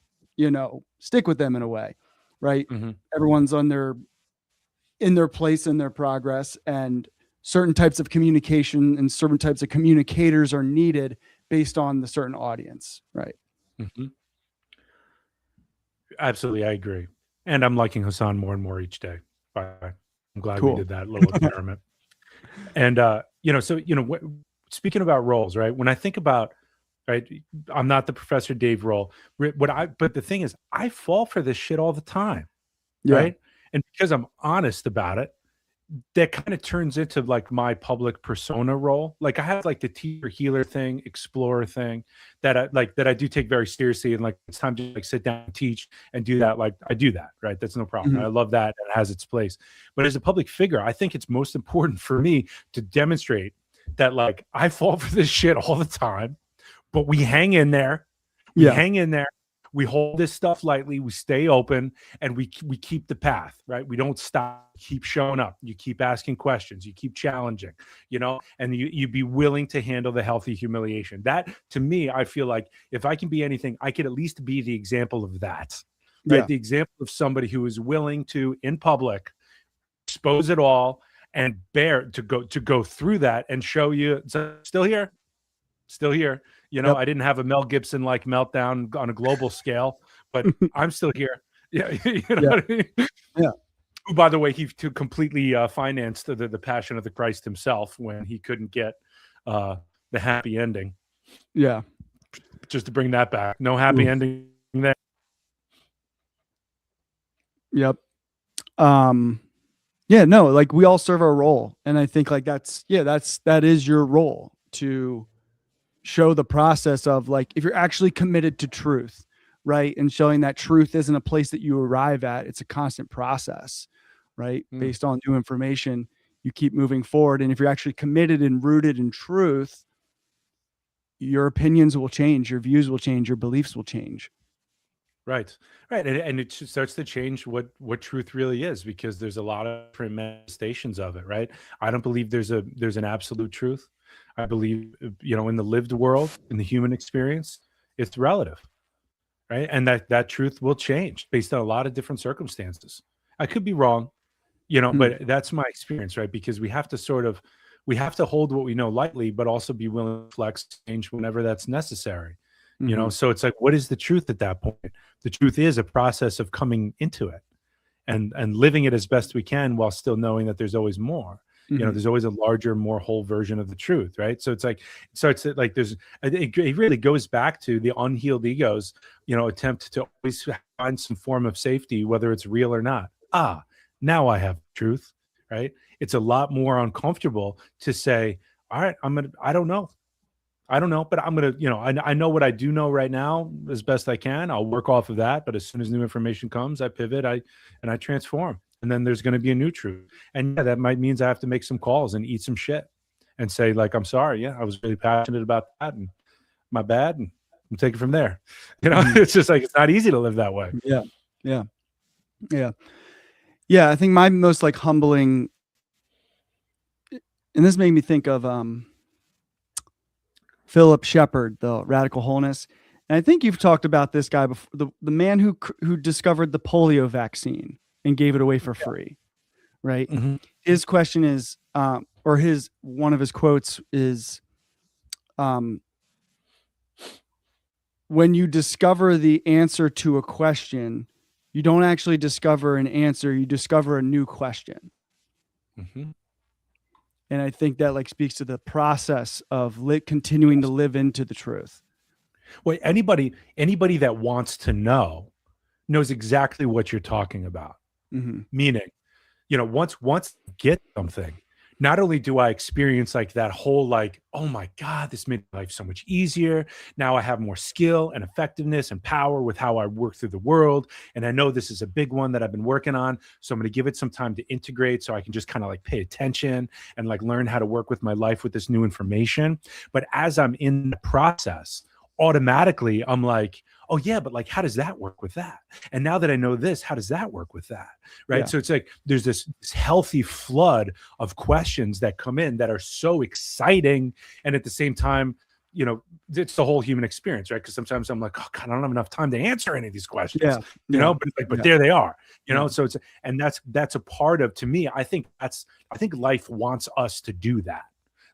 stick with them in a way, right? Everyone's in their place in their progress, and certain types of communication and certain types of communicators are needed based on the certain audience, right? Absolutely, I agree. And I'm liking Hassan more and more each day. I'm glad Cool. we did that little experiment. And speaking about roles, right? When I think about, right, I'm not the Professor Dave role. But the thing is, I fall for this shit all the time, right? And because I'm honest about it, that kind of turns into like my public persona role. Like I have like the teacher healer thing, explorer thing that I do take very seriously. And like, it's time to like sit down and teach and do that. Like I do that, right? That's no problem. I love that. It has its place. But as a public figure, I think it's most important for me to demonstrate that like I fall for this shit all the time, but we hang in there. We hang in there. We hold this stuff lightly. We stay open, and we keep the path, right? We don't stop. Keep showing up. You keep asking questions. You keep challenging, and you be willing to handle the healthy humiliation. That, to me, I feel like if I can be anything, I could at least be the example of that, right? The example of somebody who is willing to, in public, expose it all and bear to go through that and show you, still here. I didn't have a Mel Gibson like meltdown on a global scale, but I'm still here. Yeah, what I mean? Yeah. Who, by the way, he completely financed the Passion of the Christ himself when he couldn't get the happy ending. Yeah. Just to bring that back, no happy ending there. Yep. Yeah. No, like we all serve our role, and I think like that is your role to show the process of, like, if you're actually committed to truth, right? And showing that truth isn't a place that you arrive at. It's a constant process, right? Based on new information, you keep moving forward. And if you're actually committed and rooted in truth, your opinions will change, your views will change, your beliefs will change. Right. And it starts to change what truth really is, because there's a lot of different manifestations of it, right? I don't believe there's an absolute truth. I believe, in the lived world, in the human experience, it's relative, right? And that truth will change based on a lot of different circumstances. I could be wrong, but that's my experience, right? Because we have to hold what we know lightly, but also be willing to flex, change whenever that's necessary. So it's like, what is the truth at that point? The truth is a process of coming into it and living it as best we can, while still knowing that there's always more. There's always a larger, more whole version of the truth, right? So it's like, it really goes back to the unhealed ego's, attempt to always find some form of safety, whether it's real or not. Now I have truth, right? It's a lot more uncomfortable to say, all right, I don't know, but I'm going to, I know what I do know right now as best I can. I'll work off of that. But as soon as new information comes, I pivot, and I transform. And then there's going to be a new truth. And that might means I have to make some calls and eat some shit and say, like, I'm sorry. Yeah, I was really passionate about that, and my bad. And we'll take it from there. It's just like, it's not easy to live that way. Yeah. I think my most like humbling, and this made me think of Philip Shepard, the Radical Wholeness. And I think you've talked about this guy before, the man who discovered the polio vaccine and gave it away for free, right? His question is, one of his quotes is, when you discover the answer to a question, you don't actually discover an answer, you discover a new question. And I think that like speaks to the process of continuing to live into the truth. Well, anybody that wants to know knows exactly what you're talking about. Meaning, once I get something, not only do I experience like that whole, like, oh my God, this made life so much easier. Now I have more skill and effectiveness and power with how I work through the world. And I know this is a big one that I've been working on. So I'm going to give it some time to integrate, so I can just kind of like pay attention and like learn how to work with my life with this new information. But as I'm in the process, automatically I'm like, oh yeah, but like, how does that work with that? And now that I know this, how does that work with that? Right. Yeah. So it's like, there's this healthy flood of questions that come in that are so exciting. And at the same time, it's the whole human experience, right? Because sometimes I'm like, oh God, I don't have enough time to answer any of these questions, but there they are, so it's, and that's a part of, to me, I think life wants us to do that.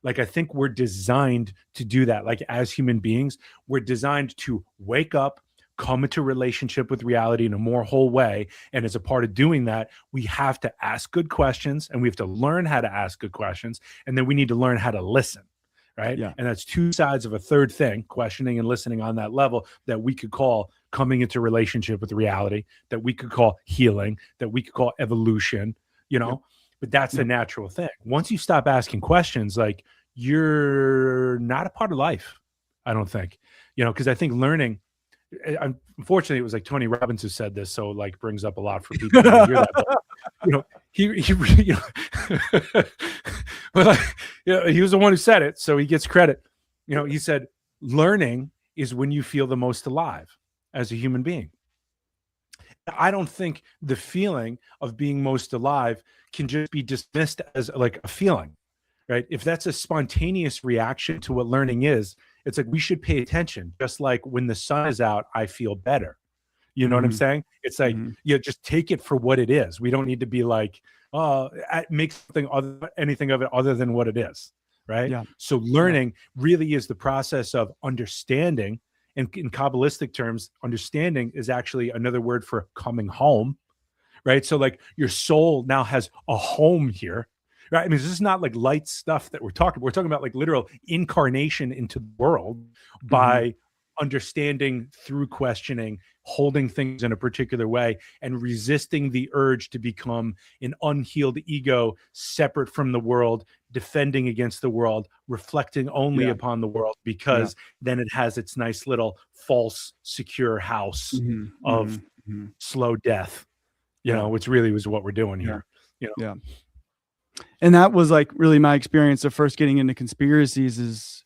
Like, I think we're designed to do that. Like, as human beings, we're designed to wake up, come into relationship with reality in a more whole way. And as a part of doing that, we have to ask good questions, and we have to learn how to ask good questions. And then we need to learn how to listen, right? Yeah. And that's two sides of a third thing, questioning and listening on that level, that we could call coming into relationship with reality, that we could call healing, that we could call evolution, But that's a natural thing. Once you stop asking questions, like, you're not a part of life, I don't think, because I think learning, unfortunately, it was like Tony Robbins who said this, so like brings up a lot for people to hear that. But, he was the one who said it, so he gets credit. He said, learning is when you feel the most alive as a human being. I don't think the feeling of being most alive can just be dismissed as like a feeling, right? If that's a spontaneous reaction to what learning is, it's like we should pay attention. Just like when the sun is out, I feel better. You know what I'm saying? It's like, just take it for what it is. We don't need to be like, make anything of it other than what it is, right? Yeah. So learning really is the process of understanding. And in Kabbalistic terms, understanding is actually another word for coming home, right? So like your soul now has a home here, right? I mean, this is not like light stuff that we're talking about. We're talking about like literal incarnation into the world by understanding through questioning, holding things in a particular way, and resisting the urge to become an unhealed ego separate from the world, defending against the world, reflecting only upon the world, because then it has its nice little false secure house of slow death, you know, which really was what we're doing here. You know? And that was like really my experience of first getting into conspiracies, is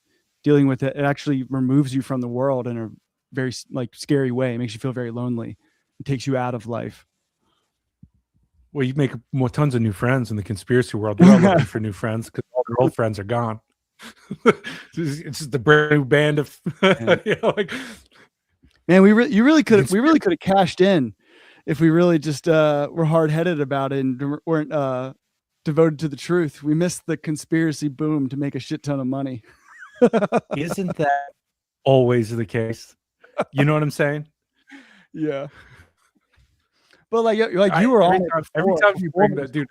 dealing with it. It actually removes you from the world in a very like scary way. It makes you feel very lonely. It takes you out of life. Well, you make tons of new friends in the conspiracy world. They're all looking for new friends because all their old friends are gone. It's just the brand new band of, you know, like, man, we really could have cashed in if we really just were hard headed about it and weren't devoted to the truth. We missed the conspiracy boom to make a shit ton of money. Isn't that always the case? You know what I'm saying? Yeah. But like you were on it every time you bring that, dude.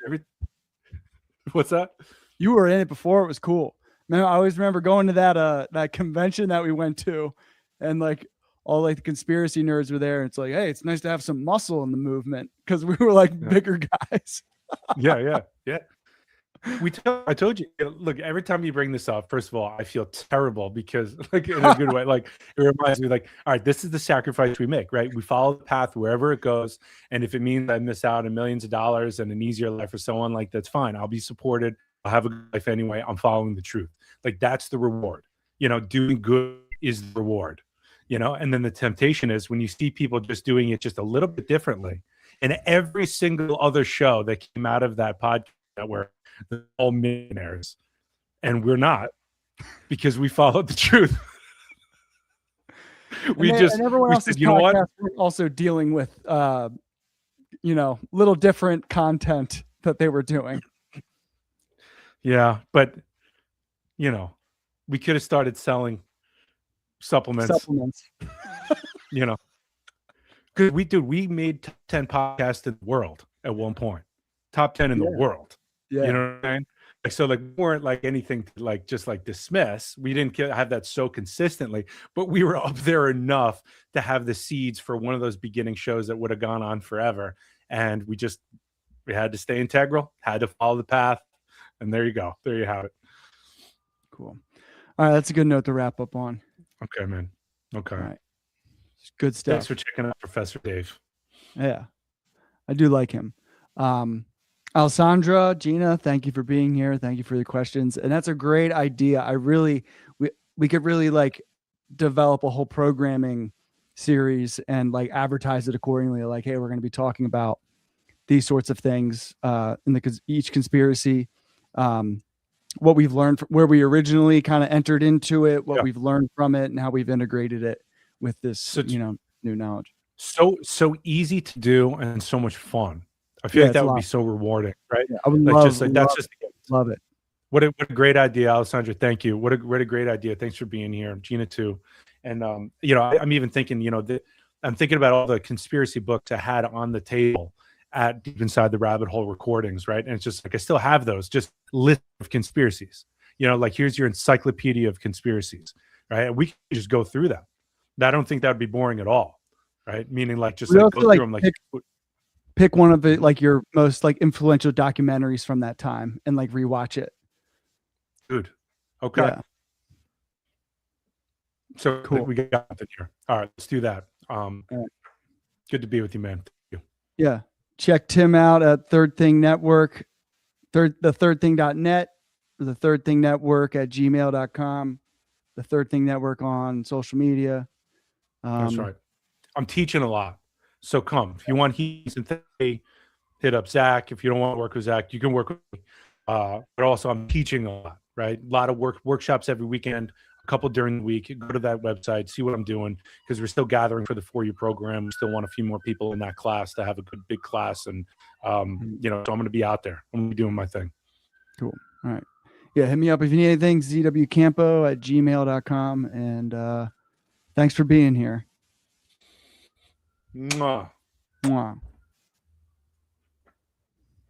What's that? You were in it before it was cool. Man, I always remember going to that convention that we went to, and like all like the conspiracy nerds were there. And it's like, hey, it's nice to have some muscle in the movement, because we were like bigger guys. Yeah. I told you, look, every time you bring this up, first of all, I feel terrible because, like, in a good way, like it reminds me, like, all right, this is the sacrifice we make, right? We follow the path wherever it goes, and if it means I miss out on millions of dollars and an easier life for someone, like, that's fine. I'll be supported. I'll have a good life anyway. I'm following the truth. Like, that's the reward. You know, doing good is the reward. You know, and then the temptation is when you see people just doing it just a little bit differently. And every single other show that came out of that podcast where they're all millionaires, and we're not, because we followed the truth. we said, you know what? We're also dealing with, you know, little different content that they were doing. Yeah, but you know, we could have started selling supplements. You know, because we made top 10 podcasts in the world at one point, top 10 in the world. Yeah. You know what I mean? Like, so like, we weren't like anything to like just like dismiss. We didn't have that so consistently, but we were up there enough to have the seeds for one of those beginning shows that would have gone on forever. And we had to stay integral, had to follow the path. And there you go. There you have it. Cool. All right. That's a good note to wrap up on. Okay, man. Okay. All right. Good stuff. Thanks for checking out Professor Dave. Yeah. I do like him. Alessandra, Gina, thank you for being here. Thank you for the questions. And that's a great idea. We could really like develop a whole programming series and like advertise it accordingly. Like, hey, we're going to be talking about these sorts of things in each conspiracy, what we've learned from where we originally kind of entered into it, what we've learned from it, and how we've integrated it with this, new knowledge. So easy to do and so much fun. I feel like that would be so rewarding, right? Yeah, I would love it. What a great idea, Alessandra. Thank you. What a great idea. Thanks for being here, Gina too. And you know, I'm even thinking, you know, I'm thinking about all the conspiracy books I had on the table at Deep Inside the Rabbit Hole recordings, right? And it's just like I still have those, just list of conspiracies. You know, like here's your encyclopedia of conspiracies, right? And we can just go through them. I don't think that would be boring at all, right? Meaning like just like go through them, like pick one of the like your most like influential documentaries from that time and like rewatch it. Dude. Okay. Yeah. So cool. We got it here. All right, let's do that. Good to be with you, man. Thank you. Yeah. Check Tim out at Third Thing Network, the thirdthing.net, or the Third Thing Network at gmail.com. the Third Thing Network on social media. That's right. I'm teaching a lot. So come. If you want heat and therapy, hit up Zach. If you don't want to work with Zach, you can work with me. But also I'm teaching a lot, right? A lot of workshops every weekend, a couple during the week. Go to that website, see what I'm doing, because we're still gathering for the 4-year program. We still want a few more people in that class to have a good big class. And so I'm going to be out there. I'm going to be doing my thing. Cool. All right. Yeah, hit me up if you need anything, zwcampo@gmail.com. And thanks for being here. Mwah. Mwah.